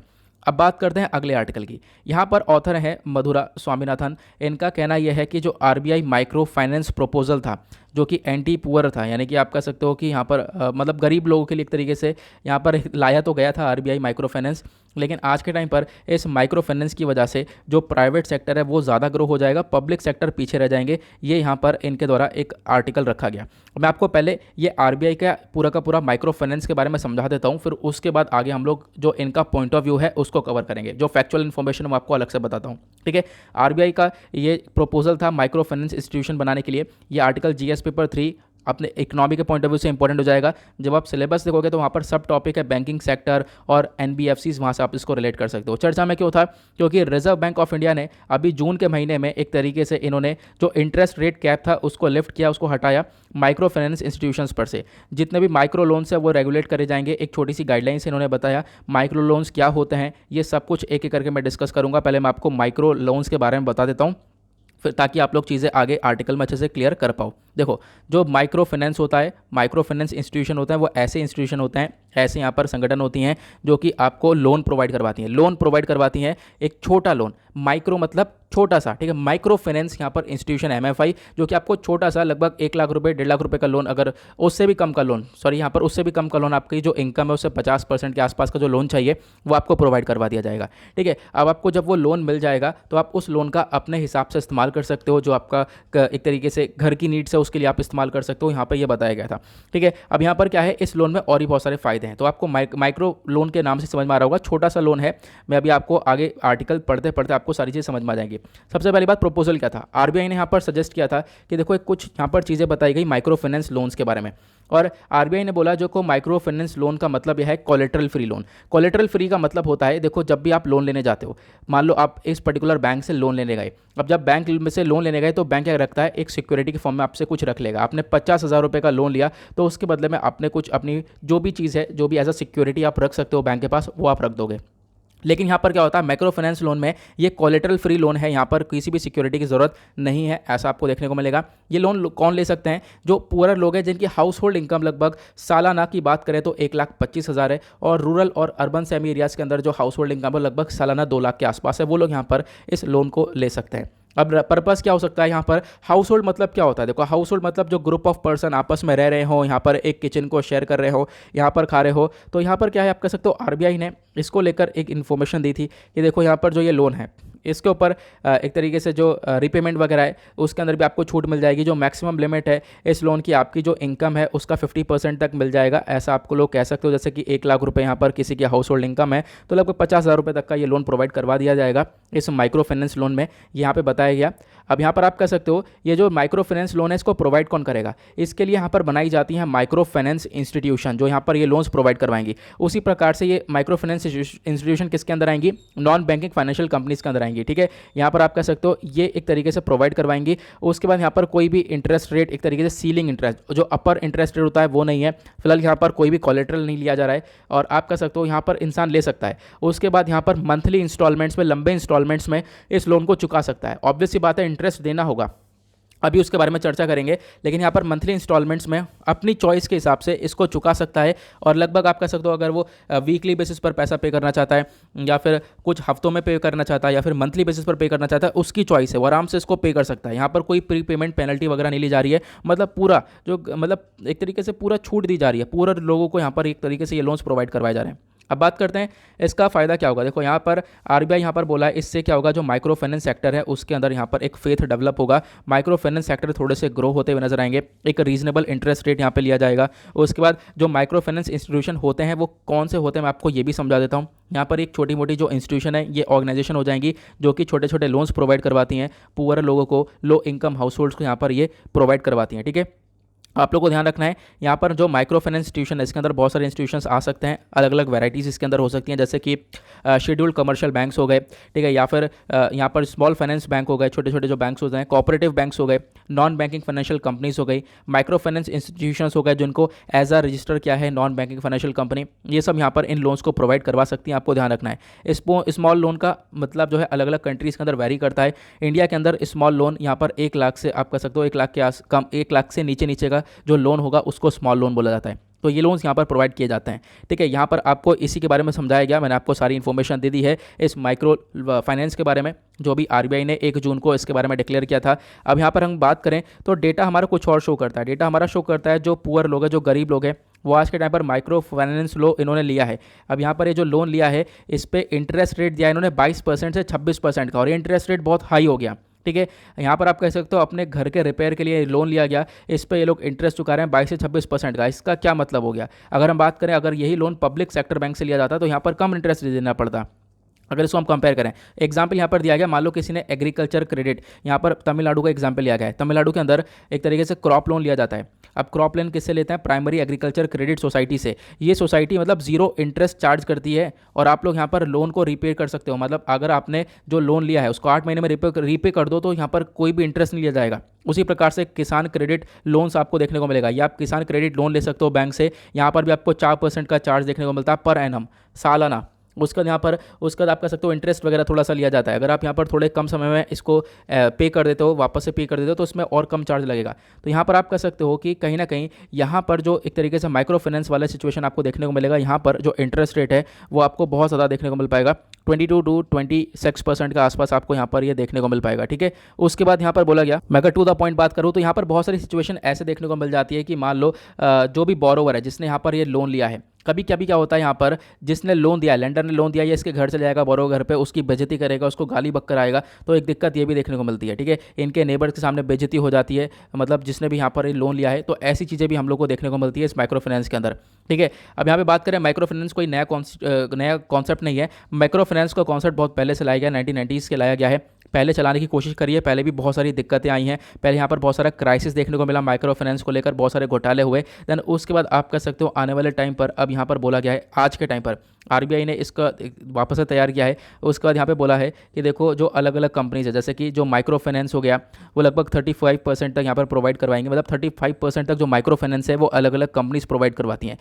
अब बात करते हैं अगले आर्टिकल की। यहाँ पर ऑथर है मधुरा स्वामीनाथन। इनका कहना यह है कि जो आरबीआई माइक्रो फाइनेंस प्रपोजल था जो कि एंटी पुअर था, यानी कि आप कह सकते हो कि यहाँ पर मतलब गरीब लोगों के लिए एक तरीके से यहाँ पर लाया तो गया था आरबीआई माइक्रो फाइनेंस, लेकिन आज के टाइम पर इस माइक्रो फाइनेंस की वजह से जो प्राइवेट सेक्टर है वो ज़्यादा ग्रो हो जाएगा, पब्लिक सेक्टर पीछे रह जाएंगे। ये यहाँ पर इनके द्वारा एक आर्टिकल रखा गया। मैं आपको पहले ये आरबीआई का पूरा माइक्रो फाइनेंस के बारे में समझा देता हूँ, फिर उसके बाद आगे हम लोग जो इनका पॉइंट ऑफ व्यू है उसको कवर करेंगे। जो फैक्चुअल इन्फॉर्मेशन मैं आपको अलग से बताता हूँ, ठीक है। आरबीआई का ये प्रपोजल था माइक्रो फाइनेंस इंस्टीट्यूशन बनाने के लिए। ये आर्टिकल जीएस पेपर 3 अपने इकोनॉमी के पॉइंट ऑफ व्यू से इंपॉर्टेंट हो जाएगा। जब आप सिलेबस देखोगे तो वहाँ पर सब टॉपिक है बैंकिंग सेक्टर और एनबीएफसीज, वहाँ से आप इसको रिलेट कर सकते हो। चर्चा में क्यों था? क्योंकि रिजर्व बैंक ऑफ इंडिया ने अभी जून के महीने में एक तरीके से इन्होंने जो इंटरेस्ट रेट कैप था उसको लिफ्ट किया, उसको हटाया माइक्रो फाइनेंस इंस्टीट्यूशंस पर से। जितने भी माइक्रो लोन्स है वो रेगुलेट करे जाएंगे। एक छोटी सी गाइडलाइंस इन्होंने बताया माइक्रो लोन्स क्या होते हैं, ये सब कुछ एक एक करके मैं डिस्कस करूँगा। पहले मैं आपको माइक्रो लोन्स के बारे में बता देता हूँ, फिर ताकि आप लोग चीज़ें आगे आर्टिकल में अच्छे से क्लियर कर पाओ। देखो, जो माइक्रो फाइनेंस होता है, माइक्रो फाइनेंस इंस्टीट्यूशन होता है, वो ऐसे इंस्टीट्यूशन होते हैं, ऐसे यहाँ पर संगठन होती हैं जो कि आपको लोन प्रोवाइड करवाती हैं। लोन प्रोवाइड करवाती हैं एक छोटा लोन, माइक्रो मतलब छोटा सा, ठीक है। माइक्रो फाइनेंस यहाँ पर इंस्टीट्यूशन एमएफआई, जो कि आपको छोटा सा लगभग 1 लाख रुपये 1.5 लाख रुपये का लोन, अगर उससे भी कम का लोन, सॉरी यहाँ पर उससे भी कम का लोन, आपकी जो इनकम है उससे 50% के आसपास का जो लोन चाहिए वो आपको प्रोवाइड करवा दिया जाएगा, ठीक है। अब आपको जब वो लोन मिल जाएगा तो आप उस लोन का अपने हिसाब से इस्तेमाल कर सकते हो। जो आपका एक तरीके से घर की नीड्स है उसके लिए आप इस्तेमाल कर सकते हो, यहाँ पर ये बताया गया था, ठीक है। अब यहाँ पर क्या है, इस लोन में और भी बहुत सारे फायदे हैं। तो आपको माइक्रो लोन के नाम से समझ में आ रहा होगा, छोटा सा लोन है। मैं अभी आपको आगे आर्टिकल पढ़ते पढ़ते आपको सारी चीज़ समझ में आ जाएंगी। सबसे पहली बात, प्रपोजल क्या था? आरबीआई ने यहाँ पर सजेस्ट किया था कि देखो कुछ यहाँ पर चीज़ें बताई गई माइक्रो फाइनेंस लोन्स के बारे में, और आरबीआई ने बोला जो को माइक्रो फाइनेंस लोन का मतलब यह है collateral free loan. Collateral free का मतलब होता है, देखो जब भी आप लोन लेने जाते हो, मान लो आप इस पर्टिकुलर बैंक से लोन लेने गए, अब जब बैंक में से लोन लेने गए तो बैंक क्या रखता है, एक सिक्योरिटी के फॉर्म में आपसे कुछ रख लेगा। आपने 50,000 रुपये का लोन लिया तो उसके बदले में आपने कुछ अपनी जो भी चीज़ है, जो भी एज अ सिक्योरिटी आप रख सकते हो बैंक के पास, वो आप रख दोगे। लेकिन यहाँ पर क्या होता है, माइक्रो फाइनेंस लोन में ये कोलेटरल फ्री लोन है, यहाँ पर किसी भी सिक्योरिटी की ज़रूरत नहीं है, ऐसा आपको देखने को मिलेगा। ये लोन कौन ले सकते हैं? जो पुअर लोग हैं जिनकी हाउस होल्ड इनकम लगभग सालाना की बात करें तो 1,25,000 है, और रूरल और अर्बन सेमी एरियाज़ के अंदर जो हाउस होल्ड इनकम है लगभग सालाना 2 लाख के आसपास है, वो लोग यहाँ पर इस लोन को ले सकते हैं। अब पर्पस क्या हो सकता है यहाँ पर? हाउस होल्ड मतलब क्या होता है? देखो, हाउस होल्ड मतलब जो ग्रुप ऑफ पर्सन आपस में रह रहे हो, यहाँ पर एक किचन को शेयर कर रहे हो, यहाँ पर खा रहे हो, तो यहाँ पर क्या है, आप कह सकते हो आरबीआई ने इसको लेकर एक इन्फॉर्मेशन दी थी कि देखो यहाँ पर जो ये लोन है इसके ऊपर एक तरीके से जो रिपेमेंट वगैरह है उसके अंदर भी आपको छूट मिल जाएगी। जो मैक्सिमम लिमिट है इस लोन की, आपकी जो इनकम है उसका 50% तक मिल जाएगा, ऐसा आपको लोग कह सकते हो। जैसे कि 1 लाख रुपए यहाँ पर किसी की हाउस होल्ड इनकम है तो लगभग 50,000 रुपये तक का ये लोन प्रोवाइड करवा दिया जाएगा इस माइक्रो फाइनेंस लोन में, यहाँ पे बताया गया। अब यहाँ पर आप कह सकते हो ये जो माइक्रो फाइनेंस लोन है इसको प्रोवाइड कौन करेगा? इसके लिए यहाँ पर बनाई जाती है माइक्रो फाइनेंस इंस्टीट्यूशन, जो यहाँ पर ये लोन्स प्रोवाइड करवाएंगी। उसी प्रकार से ये माइक्रो फाइनेंस इंस्टीट्यूशन किसके अंदर आएंगी? नॉन बैंकिंग फाइनेंशियल कंपनीज के अंदर आएंगी, ठीक है। यहाँ पर आप कह सकते हो ये एक तरीके से प्रोवाइड करवाएंगी। उसके बाद यहाँ पर कोई भी इंटरेस्ट रेट, एक तरीके से सीलिंग इंटरेस्ट, जो अपर इंटरेस्ट रेट होता है वो नहीं है फिलहाल। यहाँ पर कोई भी कोलेटरल नहीं लिया जा रहा है और आप कह सकते हो यहाँ पर इंसान ले सकता है। उसके बाद यहाँ पर मंथली इंस्टॉलमेंट्स में, लंबे इंस्टॉलमेंट्स में इस लोन को चुका सकता है। ऑब्वियस सी बात है, इंटरेस्ट देना होगा, अभी उसके बारे में चर्चा करेंगे, लेकिन यहाँ पर मंथली इंस्टॉलमेंट्स में अपनी चॉइस के हिसाब से इसको चुका सकता है। और लगभग आप कह सकते हो अगर वो वीकली बेसिस पर पैसा पे करना चाहता है, या फिर कुछ हफ्तों में पे करना चाहता है, या फिर मंथली बेसिस पर पे करना चाहता है, उसकी चॉइस है, वो आराम से इसको पे कर सकता है। यहाँ पर कोई प्री पेमेंट पेनल्टी वगैरह नहीं ली जा रही है, मतलब पूरा जो मतलब एक तरीके से पूरा छूट दी जा रही है, पूरा लोगों को यहाँ पर एक तरीके से ये लोन्स प्रोवाइड करवाए जा रहे हैं। अब बात करते हैं इसका फ़ायदा क्या होगा। देखो यहाँ पर आरबीआई यहाँ पर बोला है, इससे क्या होगा, जो माइक्रो फाइनेंस सेक्टर है उसके अंदर यहाँ पर एक फेथ डेवलप होगा। माइक्रो फाइनेंस सेक्टर थोड़े से ग्रो होते हुए नजर आएंगे, एक रीजनेबल इंटरेस्ट रेट यहाँ पे लिया जाएगा। उसके बाद जो माइक्रो फाइनेंस इंस्टीट्यूशन होते हैं वो कौन से होते हैं मैं आपको ये भी समझा देता हूँ। यहाँ पर एक छोटी मोटी जो इंस्टीट्यूशन है ये ऑर्गेनाइजेशन हो जाएंगी जो कि छोटे छोटे लोन्स प्रोवाइड करवाती हैं पुअर लोगों को, लो इनकम हाउस होल्ड्स को यहाँ पर ये प्रोवाइड करवाती हैं, ठीक है। आप लोगों को ध्यान रखना है यहाँ पर जो माइक्रो फाइनेंस इंस्टीट्यूशन है इसके अंदर बहुत सारे इंस्टीट्यूशंस आ सकते हैं, अलग अलग वैराइटीज़ इसके अंदर हो सकती हैं, जैसे कि शेड्यूल्ड कमर्शियल बैंक्स हो गए, ठीक है, या फिर यहाँ पर स्मॉल फाइनेंस बैंक हो गए, छोटे छोटे जो बैंक्स होते हैं, कोऑपरेटिव बैंक्स हो गए, नॉन बैंकिंग फाइनेंशियल कंपनीज हो गई, माइक्रो फाइनेंस इंस्टीट्यूशंस हो गए जिनको एज अ रजिस्टर किया है नॉन बैंकिंग फाइनेंशियल कंपनी, ये सब यहाँ पर इन लोन्स को प्रोवाइड करवा सकती हैं। आपको ध्यान रखना है स्मॉल लोन का मतलब जो है अलग अलग कंट्रीज़ के अंदर वेरी करता है। इंडिया के अंदर स्मॉल लोन यहाँ पर 1 लाख से आप कह सकते हो 1 लाख के 1 लाख से नीचे का जो लोन होगा उसको स्मॉल लोन बोला जाता है। तो ये लोन्स यहाँ पर प्रोवाइड किए जाते हैं। ठीक है, यहाँ पर आपको इसी के बारे में समझाया गया, मैंने आपको सारी इन्फॉर्मेशन दे दी है इस माइक्रो फाइनेंस के बारे में, जो भी आरबीआई ने 1 जून को इसके बारे में डिक्लेयर किया था। अब यहाँ पर हम बात करें तो डेटा हमारा कुछ और शो करता है। डेटा हमारा शो करता है जो पुअर लोग हैं, जो गरीब लोग हैं, वो आज के टाइम पर माइक्रो फाइनेंस लो इन्होंने लिया है। अब यहाँ पर ये जो लोन लिया है इस पर इंटरेस्ट रेट दिया इन्होंने 22% से 26% का, और ये इंटरेस्ट रेट बहुत हाई हो गया। ठीक है, यहाँ पर आप कह सकते हो अपने घर के रिपेयर के लिए लोन लिया गया, इस पर ये लोग इंटरेस्ट चुका रहे हैं 22 से 26% का। इसका क्या मतलब हो गया? अगर हम बात करें, अगर यही लोन पब्लिक सेक्टर बैंक से लिया जाता तो यहाँ पर कम इंटरेस्ट देना पड़ता। अगर इसको हम कंपेयर करें, एग्जाम्पल यहाँ पर दिया गया, मान लो किसी ने एग्रीकल्चर क्रेडिट, यहाँ पर तमिलनाडु का एग्जाम्पल लिया गया है। तमिलनाडु के अंदर एक तरीके से क्रॉप लोन लिया जाता है। अब क्रॉप लोन किससे लेते हैं? प्राइमरी एग्रीकल्चर क्रेडिट सोसाइटी से। ये सोसाइटी मतलब जीरो इंटरेस्ट चार्ज करती है, और आप लोग यहाँ पर लोन को रीपे कर सकते हो। मतलब अगर आपने जो लोन लिया है उसको 8 महीने में रीपे कर दो तो यहाँ पर कोई भी इंटरेस्ट नहीं लिया जाएगा। उसी प्रकार से किसान क्रेडिट लोन्स आपको देखने को मिलेगा, या आप किसान क्रेडिट लोन ले सकते हो बैंक से। यहाँ पर भी आपको 4% का चार्ज देखने को मिलता है पर एनम, सालाना। उसका यहाँ पर उसका आप कह सकते हो इंटरेस्ट वगैरह थोड़ा सा लिया जाता है। अगर आप यहाँ पर थोड़े कम समय में इसको पे कर देते हो, वापस से पे कर देते हो, तो उसमें और कम चार्ज लगेगा। तो यहाँ पर आप कह सकते हो कि कहीं ना कहीं यहाँ पर जो एक तरीके से माइक्रो फाइनेंस वाला सिचुएशन आपको देखने को मिलेगा, यहाँ पर जो इंटरेस्ट रेट है वो आपको बहुत ज़्यादा देखने को मिल पाएगा। 22 to 26% के आसपास आपको यहाँ पर ये देखने को मिल पाएगा। ठीक है, उसके बाद यहाँ पर बोला गया, मैं अगर टू द पॉइंट बात करूँ तो यहाँ पर बहुत सारी सिचुएशन ऐसे देखने को मिल जाती है कि मान लो जो भी बोरोवर है जिसने यहाँ पर ये लोन लिया है, कभी कभी क्या होता है, यहाँ पर जिसने लोन दिया है, लेंडर ने लोन दिया, ये इसके घर चले जाएगा, बोरो घर पे उसकी बेइज्जती करेगा, उसको गाली बककर आएगा। तो एक दिक्कत ये भी देखने को मिलती है। ठीक है, इनके नेबर्स के सामने बेइज्जती हो जाती है, मतलब जिसने भी यहाँ पर लोन लिया है। तो ऐसी चीज़ें भी हम लोग को देखने को मिलती है इस माइक्रो फाइनेंस के अंदर। ठीक है, अब यहाँ पे बात करें, माइक्रो फाइनेंस कोई नया कॉन्सेप्ट नहीं है। माइक्रो फाइनेंस का कॉन्सेप्ट बहुत पहले से लाया गया, 1990s के लाया गया है। पहले चलाने की कोशिश करी है, पहले भी बहुत सारी दिक्कतें आई हैं। पहले यहाँ पर बहुत सारा क्राइसिस देखने को मिला, माइक्रो फाइनेंस को लेकर बहुत सारे घोटाले हुए। देन उसके बाद आप कह सकते हो आने वाले टाइम पर, अब यहाँ पर बोला गया है, आज के टाइम पर आरबीआई ने इसका वापस से तैयार किया है। उसके बाद यहाँ पे बोला है कि देखो जो अलग अलग कंपनीज है, जैसे कि जो माइक्रो फाइनेंस हो गया, वो लगभग 35% तक यहाँ पर प्रोवाइड करवाएंगे। मतलब 35% तक जो माइक्रो फाइनेंस है वो अलग अलग कंपनीज प्रोवाइड करवाती हैं।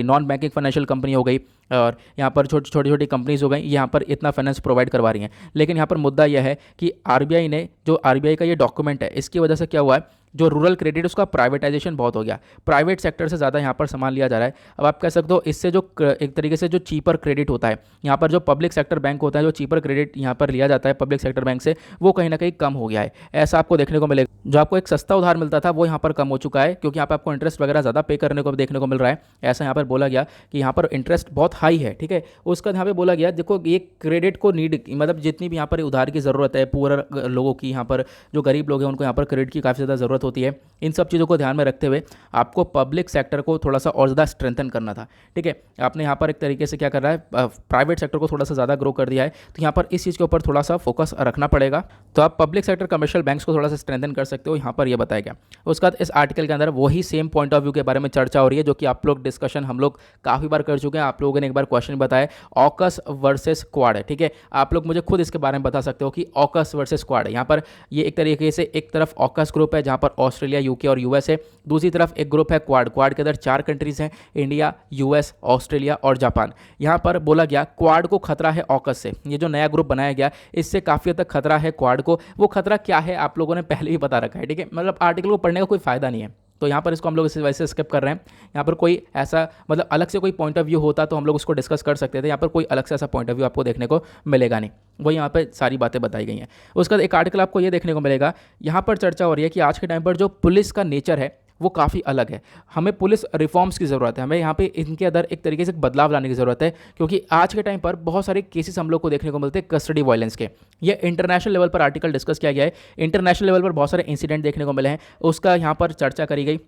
नॉन बैंकिंग फाइनेंशियल कंपनी हो गई, और यहाँ पर छोटी छोटी कंपनीज हो गई, यहाँ पर इतना फाइनेंस प्रोवाइड करवा रही हैं। लेकिन यहाँ पर मुद्दा यह है कि आरबीआई ने, जो आरबीआई का ये डॉक्यूमेंट है, इसकी वजह से क्या हुआ है, जो रूरल क्रेडिट उसका प्राइवेटाइजेशन बहुत हो गया, प्राइवेट सेक्टर से ज़्यादा यहाँ पर सामान लिया जा रहा है। अब आप कह सकते हो इससे जो एक तरीके से जो चीपर क्रेडिट होता है, यहाँ पर जो पब्लिक सेक्टर बैंक होता है, जो चीपर क्रेडिट यहाँ पर लिया जाता है पब्लिक सेक्टर बैंक से, वो कहीं ना कहीं कम हो गया है। ऐसा आपको देखने को मिलेगा। जो आपको एक सस्ता उधार मिलता था वो यहाँ पर कम हो चुका है, क्योंकि यहाँ पर आपको इंटरेस्ट वगैरह ज़्यादा पे करने को देखने को मिल रहा है। ऐसा यहाँ पर बोला गया कि यहाँ पर इंटरेस्ट बहुत हाई है। ठीक है, उसका यहाँ पे बोला गया, देखो ये क्रेडिट को नीड, मतलब जितनी भी यहाँ पर उधार की ज़रूरत है, पुअर लोगों की, यहाँ पर जो गरीब लोग हैं उनको यहाँ पर क्रेडिट की काफ़ी ज़्यादा ज़रूरत होती है। इन सब चीज़ों को ध्यान में रखते हुए आपको पब्लिक सेक्टर को थोड़ा सा और ज़्यादा स्ट्रेंथन करना था। ठीक है, आपने यहाँ पर एक तरीके से क्या कर रहा है, प्राइवेट सेक्टर को थोड़ा सा ज़्यादा ग्रो कर दिया है। तो यहाँ पर इस चीज़ के ऊपर थोड़ा सा फोकस रखना पड़ेगा। तो आप पब्लिक सेक्टर कमर्शियल बैंक्स को थोड़ा सा स्ट्रेंथन कर सकते हो, यहाँ पर यह बताया गया। उसके बाद इस आर्टिकल के अंदर वही सेम पॉइंट ऑफ व्यू के बारे में चर्चा हो रही है, जो कि आप लोग डिस्कशन हम लोग काफ़ी बार कर चुके हैं। आप लोगों ने एक बार क्वेश्चन बताया, ऑकस वर्सेस क्वाड है। ठीक है, आप लोग मुझे खुद इसके बारे में बता सकते हो कि ऑकस वर्सेस क्वाड है। यहाँ पर ये एक तरीके से, एक तरफ ऑकस ग्रुप है जहाँ पर ऑस्ट्रेलिया, यूके और यूएस है, दूसरी तरफ एक ग्रुप है क्वाड। क्वाड के अंदर 4 कंट्रीज हैं, इंडिया, यूएस, ऑस्ट्रेलिया और जापान। यहाँ पर बोला गया क्वाड को खतरा है ऑकस से। ये जो नया ग्रुप बनाया गया, इससे काफ़ी हद तक खतरा है क्वाड को। वो खतरा क्या है आप लोगों ने पहले ही बता रखा है। ठीक है, मतलब आर्टिकल को पढ़ने का कोई फायदा नहीं है, तो यहाँ पर इसको हम लोग इस वजह से स्किप कर रहे हैं। यहाँ पर कोई ऐसा मतलब अलग से कोई पॉइंट ऑफ व्यू होता तो हम लोग उसको डिस्कस कर सकते थे। यहाँ पर कोई अलग से ऐसा पॉइंट ऑफ व्यू आपको देखने को मिलेगा नहीं, वही यहाँ पर सारी बातें बताई गई हैं। उसके बाद एक आर्टिकल आपको ये देखने को मिलेगा, यहाँ पर चर्चा हो रही है कि आज के टाइम पर जो पुलिस का नेचर है वो काफ़ी अलग है। हमें पुलिस रिफॉर्म्स की ज़रूरत है, हमें यहाँ पे इनके अंदर एक तरीके से बदलाव लाने की ज़रूरत है, क्योंकि आज के टाइम पर बहुत सारे केसेस हम लोग को देखने को मिलते हैं कस्टडी वायलेंस के। ये इंटरनेशनल लेवल पर आर्टिकल डिस्कस किया गया है, इंटरनेशनल लेवल पर बहुत सारे इंसिडेंट देखने को मिले हैं, उसका यहाँ पर चर्चा करी गई।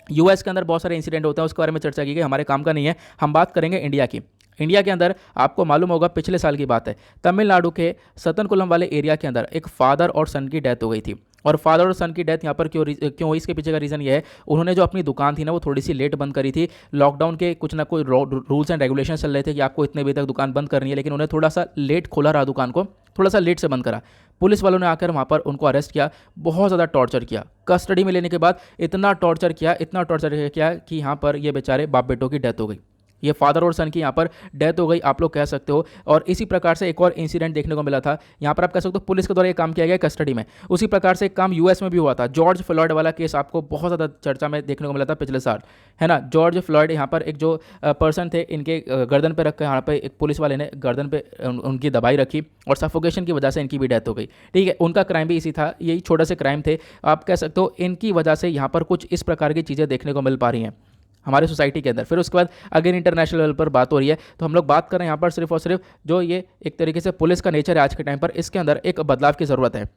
यूएस के अंदर बहुत सारे इंसिडेंट होते हैं, उसके बारे में चर्चा की गई। हमारे काम का नहीं है, हम बात करेंगे इंडिया की। इंडिया के अंदर आपको मालूम होगा, पिछले साल की बात है, तमिलनाडु के सतनकुलम वाले एरिया के अंदर एक फादर और सन की डेथ हो गई थी। और फादर और सन की डेथ यहाँ पर क्यों हुई, इसके पीछे का रीज़न ये है, उन्होंने जो अपनी दुकान थी ना वो थोड़ी सी लेट बंद करी थी। लॉकडाउन के कुछ ना कोई रूल्स एंड रेगुलेशन चल रहे थे कि आपको इतने बजे तक दुकान बंद करनी है, लेकिन उन्हें थोड़ा सा लेट खोला रहा दुकान को, थोड़ा सा लेट से बंद करा। पुलिस वालों ने आकर वहाँ पर उनको अरेस्ट किया, बहुत ज़्यादा टॉर्चर किया। कस्टडी में लेने के बाद इतना टॉर्चर किया कि यहाँ पर ये बेचारे बाप बेटों की डेथ हो गई। ये फादर और सन की यहाँ पर डेथ हो गई, आप लोग कह सकते हो। और इसी प्रकार से एक और इंसिडेंट देखने को मिला था, यहाँ पर आप कह सकते हो पुलिस के द्वारा ये काम किया गया कस्टडी में। उसी प्रकार से एक काम यूएस में भी हुआ था, जॉर्ज फ्लॉयड वाला केस आपको बहुत ज़्यादा चर्चा में देखने को मिला था पिछले साल, है ना। जॉर्ज फ्लॉयड यहाँ पर एक जो पर्सन थे, इनके गर्दन पे रख कर यहाँ पर एक पुलिस वाले ने गर्दन पे उनकी दबाई रखी और सफोकेशन की वजह से इनकी भी डेथ हो गई। ठीक है, उनका क्राइम भी इसी था, यही छोटा से क्राइम थे, आप कह सकते हो। इनकी वजह से यहाँ पर कुछ इस प्रकार की चीज़ें देखने को मिल पा रही हैं हमारे सोसाइटी के अंदर। फिर उसके बाद अगेन इंटरनेशनल लेवल पर बात हो रही है, तो हम लोग बात कर रहे हैं यहाँ पर सिर्फ और सिर्फ जो ये एक तरीके से पुलिस का नेचर है आज के टाइम पर, इसके अंदर एक बदलाव की ज़रूरत है।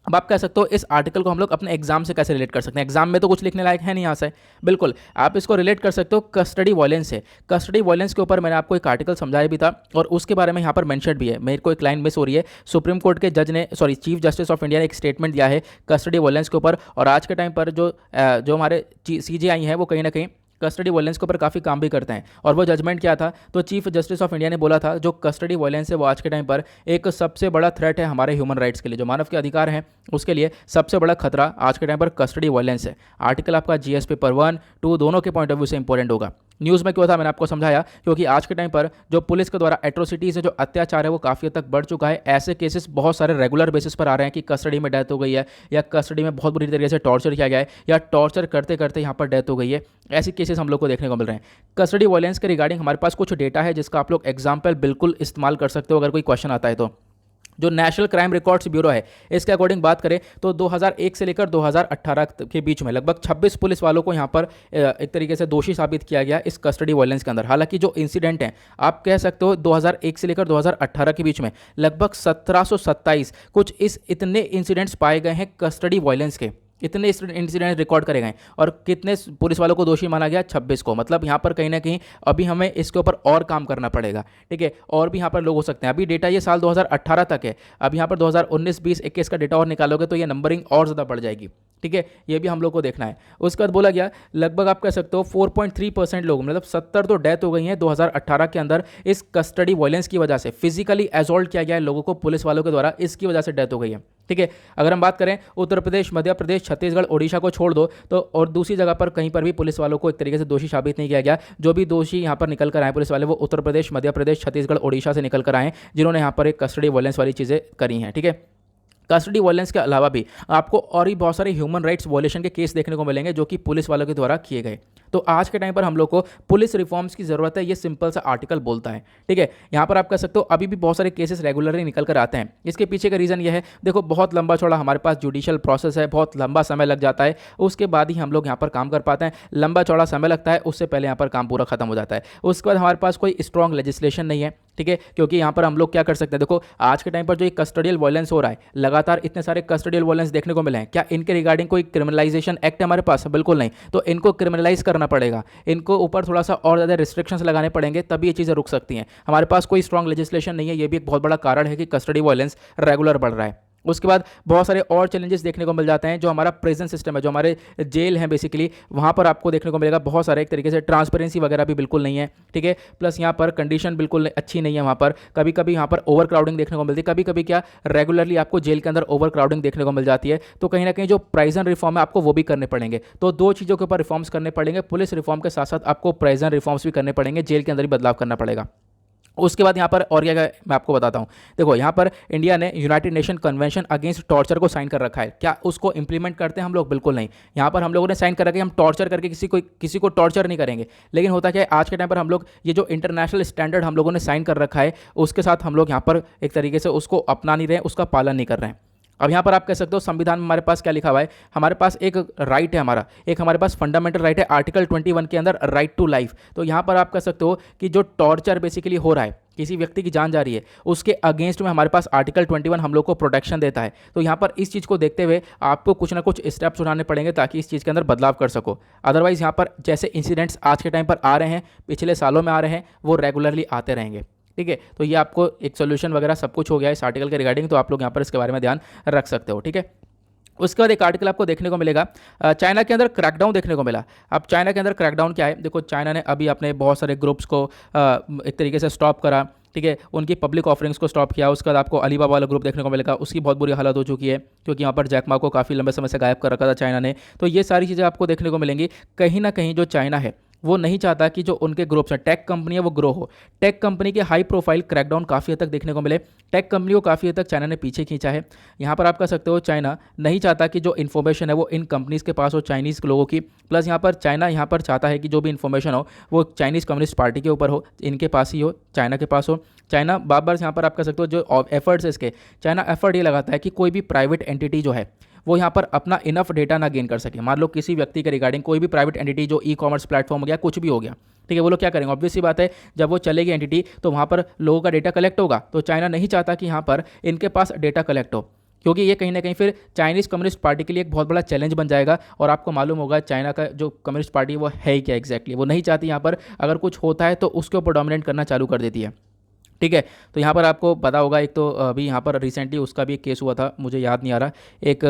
अब आप कह सकते हो इस आर्टिकल को हम लोग अपने एग्जाम से कैसे रिलेट कर सकते हैं। एग्जाम में तो कुछ लिखने लायक है नहीं यहाँ से, बिल्कुल आप इसको रिलेट कर सकते हो कस्टडी वायलेंस से। कस्टडी वायलेंस के ऊपर मैंने आपको एक आर्टिकल समझाया भी था और उसके बारे में यहाँ पर मेंशन भी है। मेरे को एक लाइन मिस हो रही है, सुप्रीम कोर्ट के जज ने, sorry chief justice of India ने एक स्टेटमेंट दिया है कस्टडी वायलेंस के ऊपर। और आज के टाइम पर जो हमारे CJI हैं वो कहीं ना कहीं कस्टडी वायलेंस के ऊपर काफ़ी काम भी करते हैं। और वो जजमेंट क्या था, तो चीफ जस्टिस ऑफ इंडिया ने बोला था जो कस्टडी वायलेंस है वो आज के टाइम पर एक सबसे बड़ा थ्रेट है हमारे ह्यूमन राइट्स के लिए, जो मानव के अधिकार हैं उसके लिए सबसे बड़ा खतरा आज के टाइम पर कस्टडी वायलेंस है। आर्टिकल आपका GS पेपर 1, 2 दोनों के पॉइंट ऑफ व्यू से इंपॉर्टेंट होगा। न्यूज़ में क्यों था मैंने आपको समझाया, क्योंकि आज के टाइम पर जो पुलिस के द्वारा एट्रोसिटीज़ है, जो अत्याचार है वो काफ़ी हद तक बढ़ चुका है। ऐसे केसेस बहुत सारे रेगुलर बेसिस पर आ रहे हैं कि कस्टडी में डेथ हो गई है, या कस्टडी में बहुत बुरी तरीके से टॉर्चर किया गया है, या टॉर्चर करते करते यहाँ पर डेथ हो गई है। ऐसे केसेस हम लोग को देखने को मिल रहे हैं। कस्टडी वायलेंस के रिगार्डिंग हमारे पास कुछ डेटा है जिसका आप लोग एग्जाम्पल बिल्कुल इस्तेमाल कर सकते हो अगर कोई क्वेश्चन आता है तो। जो नेशनल क्राइम रिकॉर्ड्स ब्यूरो है इसके अकॉर्डिंग बात करें तो 2001 से लेकर 2018 के बीच में लगभग 26 पुलिस वालों को यहाँ पर एक तरीके से दोषी साबित किया गया इस कस्टडी वायलेंस के अंदर। हालांकि जो इंसिडेंट हैं आप कह सकते हो 2001 से लेकर 2018 के बीच में लगभग 1727 कुछ इतने इंसिडेंट्स पाए गए हैं कस्टडी वायलेंस के, इतने इंसिडेंट रिकॉर्ड करे गए। और कितने पुलिस वालों को दोषी माना गया, 26 को। मतलब यहाँ पर कहीं ना कहीं अभी हमें इसके ऊपर और काम करना पड़ेगा, ठीक है। और भी यहाँ पर लोग हो सकते हैं। अभी डेटा ये साल 2018 तक है, अब यहाँ पर 2019, 20, 21 का डेटा और निकालोगे तो ये नंबरिंग और ज़्यादा बढ़ जाएगी, ठीक है। ये भी हम लोग को देखना है। उसके बाद बोला गया लगभग आप कह सकते हो 4.3% लोग, मतलब 70 तो डेथ हो गई हैं 2018 के अंदर इस कस्टडी वायलेंस की वजह से। फिजिकली असॉल्ट किया गया है लोगों को पुलिस वालों के द्वारा, इसकी वजह से डेथ हो गई है, ठीक है। अगर हम बात करें उत्तर प्रदेश, मध्य प्रदेश, छत्तीसगढ़, ओडिशा को छोड़ दो तो और दूसरी जगह पर कहीं पर भी पुलिस वालों को एक तरीके से दोषी साबित नहीं किया गया। जो भी दोषी यहाँ पर निकल कर आए पुलिस वाले वो उत्तर प्रदेश, मध्य प्रदेश, छत्तीसगढ़, ओडिशा से निकल कर आए जिन्होंने यहाँ पर एक कस्टडी वायलेंस वाली चीज़ें करी हैं, ठीक है। कस्टडी वायलेंस के अलावा भी आपको और भी बहुत सारे ह्यूमन राइट्स वायलेशन के केस देखने को मिलेंगे जो कि पुलिस वालों के द्वारा किए गए। तो आज के टाइम पर हम लोग को पुलिस रिफॉर्म्स की ज़रूरत है, ये सिंपल सा आर्टिकल बोलता है, ठीक है। यहाँ पर आप कह सकते हो अभी भी बहुत सारे केसेस रेगुलरली निकल कर आते हैं। इसके पीछे का रीज़न ये है, देखो बहुत लंबा चौड़ा हमारे पास जुडिशियल प्रोसेस है, बहुत लंबा समय लग जाता है, उसके बाद ही हम लोग यहाँ पर काम कर पाते हैं। लंबा चौड़ा समय लगता है, उससे पहले यहाँ पर काम पूरा खत्म हो जाता है। उसके बाद हमारे पास कोई स्ट्रॉन्ग लेजिस्लेशन नहीं है, ठीक है। क्योंकि यहाँ पर हम लोग क्या कर सकते हैं, देखो आज के टाइम पर जो ये कस्टडियल वायलेंस हो रहा है, लगातार इतने सारे कस्टडियल वायलेंस देखने को मिले हैं, क्या इनके रिगार्डिंग कोई क्रिमिनलाइजेशन एक्ट है हमारे पास? बिल्कुल नहीं। तो इनको क्रिमिनलाइज करना पड़ेगा, इनको ऊपर थोड़ा सा और ज़्यादा रिस्ट्रिक्शंस लगाने पड़ेंगे, तभी ये चीज़ें रुक सकती हैं। हमारे पास कोई स्ट्रॉन्ग लेजिस्लेशन नहीं है, ये भी एक बहुत बड़ा कारण है कि कस्टडी वायलेंस रेगुलर बढ़ रहा है। उसके बाद बहुत सारे और चैलेंजेस देखने को मिल जाते हैं। जो हमारा प्रिजन सिस्टम है, जो हमारे जेल हैं बेसिकली, वहाँ पर आपको देखने को मिलेगा बहुत सारे एक तरीके से ट्रांसपेरेंसी वगैरह भी बिल्कुल नहीं है, ठीक है। प्लस यहाँ पर कंडीशन बिल्कुल अच्छी नहीं है। वहाँ पर कभी कभी यहाँ पर ओवर क्राउडिंग देखने को मिलती है, कभी कभी क्या रेगुलरली आपको जेल के अंदर ओवर क्राउडिंग देखने को मिल जाती है। तो कहीं ना कहीं जो प्रिजन रिफॉर्म है आपको वो भी करने पड़ेंगे। तो दो चीज़ों के ऊपर रिफॉर्म्स करने पड़ेंगे, पुलिस रिफॉर्म के साथ साथ आपको प्रिजन रिफॉर्म्स भी करने पड़ेंगे, जेल के अंदर ही बदलाव करना पड़ेगा। उसके बाद यहाँ पर और क्या मैं आपको बताता हूँ। देखो यहाँ पर इंडिया ने United nation convention against torture को साइन कर रखा है। क्या उसको इंप्लीमेंट करते हैं हम लोग? बिल्कुल नहीं। यहाँ पर हम लोगों ने साइन कर रखा है हम टॉर्चर करके किसी को टॉर्चर नहीं करेंगे। लेकिन होता क्या है, आज के टाइम पर हम लोग ये जो इंटरनेशनल स्टैंडर्ड हम लोगों ने साइन कर रखा है उसके साथ हम लोग यहाँ पर एक तरीके से उसको अपना नहीं रहे हैं, उसका पालन नहीं कर रहे हैं। अब यहाँ पर आप कह सकते हो संविधान में हमारे पास क्या लिखा हुआ है, हमारे पास एक राइट है, हमारे पास फंडामेंटल राइट है आर्टिकल 21 के अंदर, राइट टू लाइफ। तो यहाँ पर आप कह सकते हो कि जो टॉर्चर बेसिकली हो रहा है, किसी व्यक्ति की जान जा रही है, उसके अगेंस्ट में हमारे पास आर्टिकल 21 हम लोग को प्रोटेक्शन देता है। तो यहाँ पर इस चीज़ को देखते हुए आपको कुछ ना कुछ स्टेप्स उठाने पड़ेंगे ताकि इस चीज़ के अंदर बदलाव कर सको। अदरवाइज यहाँ पर जैसे इंसिडेंट्स आज के टाइम पर आ रहे हैं, पिछले सालों में आ रहे हैं, वो रेगुलरली आते रहेंगे, ठीक है। तो ये आपको एक सोल्यूशन वगैरह सब कुछ हो गया इस आर्टिकल के रिगार्डिंग, तो आप लोग यहाँ पर इसके बारे में ध्यान रख सकते हो, ठीक है। उसके बाद एक आर्टिकल आपको देखने को मिलेगा, चाइना के अंदर क्रैकडाउन देखने को मिला। अब चाइना के अंदर क्रैकडाउन क्या है, देखो चाइना ने अभी अपने बहुत सारे ग्रुप्स को एक तरीके से स्टॉप करा, ठीक है, उनकी पब्लिक ऑफरिंग्स को स्टॉप किया। उसके बाद आपको अलीबाबा वाला ग्रुप देखने को मिलेगा, उसकी बहुत बुरी हालत हो चुकी है क्योंकि यहाँ पर जैक मा को काफ़ी लंबे समय से गायब कर रखा था चाइना ने। तो ये सारी चीज़ें आपको देखने को मिलेंगी। कहीं ना कहीं जो चाइना है वो नहीं चाहता कि जो उनके ग्रुप्स हैं, टेक कंपनी है, वो ग्रो हो। टेक कंपनी के हाई प्रोफाइल क्रैकडाउन काफ़ी हद तक देखने को मिले। टेक कंपनी को काफ़ी हद तक चाइना ने पीछे खींचा है। यहाँ पर आप कह सकते हो चाइना नहीं चाहता कि जो इन्फॉर्मेशन है वो इन कंपनीज़ के पास हो, चाइनीज़ लोगों की। प्लस यहाँ पर चाइना यहाँ पर चाहता है कि जो भी इन्फॉर्मेशन हो वो चाइनीज़ कम्युनिस्ट पार्टी के ऊपर हो, इनके पास ही हो, चाइना के पास हो। चाइना बार बार यहाँ पर आप कह सकते हो जो एफर्ट्स है इसके, चाइना एफर्ट ये लगाता है कि कोई भी प्राइवेट एंटिटी जो है वो यहाँ पर अपना इनफ डेटा ना गेन कर सके। मान लो किसी व्यक्ति के रिगार्डिंग कोई भी प्राइवेट एंटिटी जो ई कॉमर्स प्लेटफॉर्म हो गया, कुछ भी हो गया, ठीक है, वो लोग क्या करेंगे, ऑब्वियस सी बात है, जब वो चलेगी एंटिटी तो वहाँ पर लोगों का डेटा कलेक्ट होगा। तो चाइना नहीं चाहता कि यहाँ पर इनके पास डेटा कलेक्ट हो, क्योंकि ये कहीं ना कहीं फिर चाइनीज़ कम्युनिस्ट पार्टी के लिए एक बहुत बड़ा चैलेंज बन जाएगा। और आपको मालूम होगा चाइना का जो कम्युनिस्ट पार्टी वो है ही क्या एग्जैक्टली, वो नहीं चाहती यहाँ पर अगर कुछ होता है तो उसके ऊपर डोमिनेट करना चालू कर देती है। ठीक है, तो यहाँ पर आपको पता होगा, एक तो अभी यहाँ पर रिसेंटली उसका भी एक केस हुआ था, मुझे याद नहीं आ रहा, एक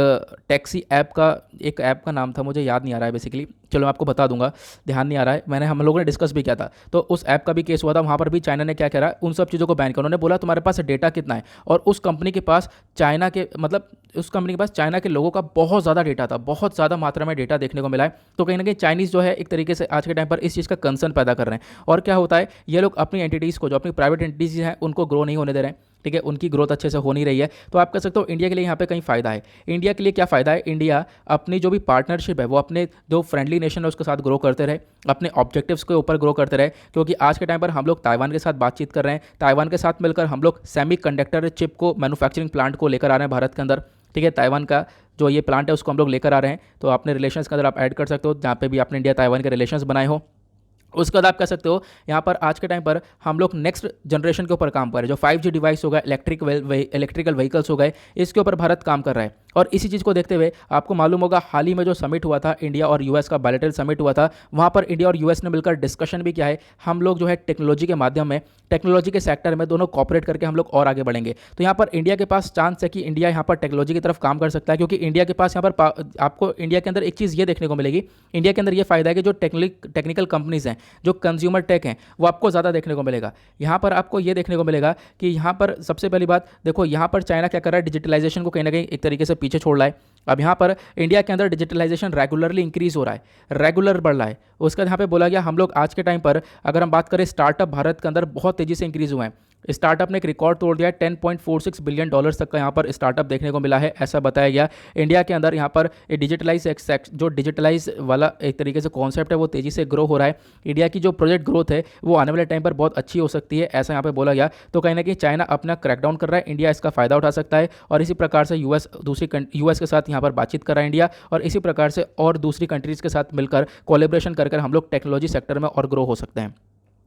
टैक्सी ऐप का, एक ऐप का नाम था, मुझे याद नहीं आ रहा है बेसिकली, चलो मैं आपको बता दूंगा, ध्यान नहीं आ रहा है, हम लोगों ने डिस्कस भी किया था। तो उस ऐप का भी केस हुआ था, वहाँ पर भी चाइना ने क्या करा, उन सब चीज़ों को बैन किया। उन्होंने बोला तुम्हारे पास डेटा कितना है, और उस कंपनी के पास चाइना के मतलब उस कंपनी के पास चाइना के लोगों का बहुत ज़्यादा डेटा था, बहुत ज़्यादा मात्रा में डेटा देखने को मिला है। तो कहीं ना कहीं चाइनीज़ जो है एक तरीके से आज के टाइम पर इस चीज़ का कंसर्न पैदा कर रहे हैं। और क्या होता है, ये लोग अपनी एंटिटीज़ को, जो अपनी प्राइवेट एंटिटीज़ हैं, उनको ग्रो नहीं होने दे रहे हैं। ठीक है, उनकी ग्रोथ अच्छे से हो नहीं रही है। तो आप कह सकते हो इंडिया के लिए यहाँ पे कहीं फ़ायदा है। इंडिया के लिए क्या फ़ायदा है, इंडिया अपनी जो भी पार्टनरशिप है वो अपने जो फ्रेंडली नेशन है उसके साथ ग्रो करते रहे, अपने ऑब्जेक्टिव्स के ऊपर ग्रो करते रहे। क्योंकि आज के टाइम पर हम लोग ताइवान के साथ बातचीत कर रहे हैं, ताइवान के साथ मिलकर हम लोग सेमी कंडक्टर चिप को, मैन्युफैक्चरिंग प्लांट को लेकर आ रहे हैं भारत के अंदर। ठीक है, ताइवान का जो ये प्लांट है उसको हम लोग लेकर आ रहे हैं। तो अपने रिलेशंस के अंदर आप ऐड कर सकते हो, जहाँ पे भी आपने इंडिया ताइवान के रिलेशंस बनाए हो। उसके बाद आप कह सकते हो यहाँ पर आज के टाइम पर हम लोग नेक्स्ट जनरेशन के ऊपर काम कर रहे हैं, जो 5G डिवाइस हो गए, इलेक्ट्रिकल व्हीकल्स हो गए, इसके ऊपर भारत काम कर रहा है। और इसी चीज़ को देखते हुए आपको मालूम होगा हाल ही में जो समिट हुआ था, इंडिया और यूएस का बायलैटरल समिट हुआ था, वहाँ पर इंडिया और यूएस ने मिलकर डिस्कशन भी किया है, हम लोग जो है टेक्नोलॉजी के माध्यम में, टेक्नोलॉजी के सेक्टर में दोनों कॉपरेट करके हम लोग और आगे बढ़ेंगे। तो यहाँ पर इंडिया के पास चांस है कि इंडिया यहाँ पर टेक्नोलॉजी की तरफ काम कर सकता है, क्योंकि इंडिया के पास यहाँ पर आपको इंडिया के अंदर एक चीज़ ये देखने को मिलेगी, इंडिया के अंदर ये फायदा है कि जो टेक्निकल कंपनीज हैं, जो कंज्यूमर टेक हैं, वो आपको ज़्यादा देखने को मिलेगा। यहाँ पर आपको ये देखने को मिलेगा कि यहाँ पर सबसे पहली बात देखो, यहाँ पर चाइना क्या कर रहा है, डिजिटलाइजेशन को कहीं ना कहीं एक तरीके से पीछे छोड़ रहा है। अब यहाँ पर इंडिया के अंदर डिजिटलाइजेशन रेगुलरली इंक्रीज हो रहा है, रेगुलर बढ़ रहा है। उसका यहाँ पे बोला गया, हम लोग आज के टाइम पर अगर हम बात करें, स्टार्टअप भारत के अंदर बहुत तेज़ी से इंक्रीज हुए हैं। स्टार्टअप ने एक रिकॉर्ड तोड़ दिया है, $10.46 बिलियन तक का यहाँ पर स्टार्टअप देखने को मिला है, ऐसा बताया गया। इंडिया के अंदर यहाँ पर जो डिजिटलाइज वाला एक तरीके से कॉन्सेप्ट है वो तेज़ी से ग्रो हो रहा है। इंडिया की जो प्रोजेक्ट ग्रोथ है वो आने वाले टाइम पर बहुत अच्छी हो सकती है, ऐसा यहाँ पर बोला गया। तो कहीं ना कहीं चाइना अपना क्रैकडाउन कर रहा है, इंडिया इसका फ़ायदा उठा सकता है। और इसी प्रकार से यूएस के साथ यहाँ पर बातचीत कर रहा है इंडिया, और इसी प्रकार से और दूसरी कंट्रीज़ के साथ मिलकर कोलेब्रेशन कर हम लोग टेक्नोलॉजी सेक्टर में और ग्रो हो सकते हैं।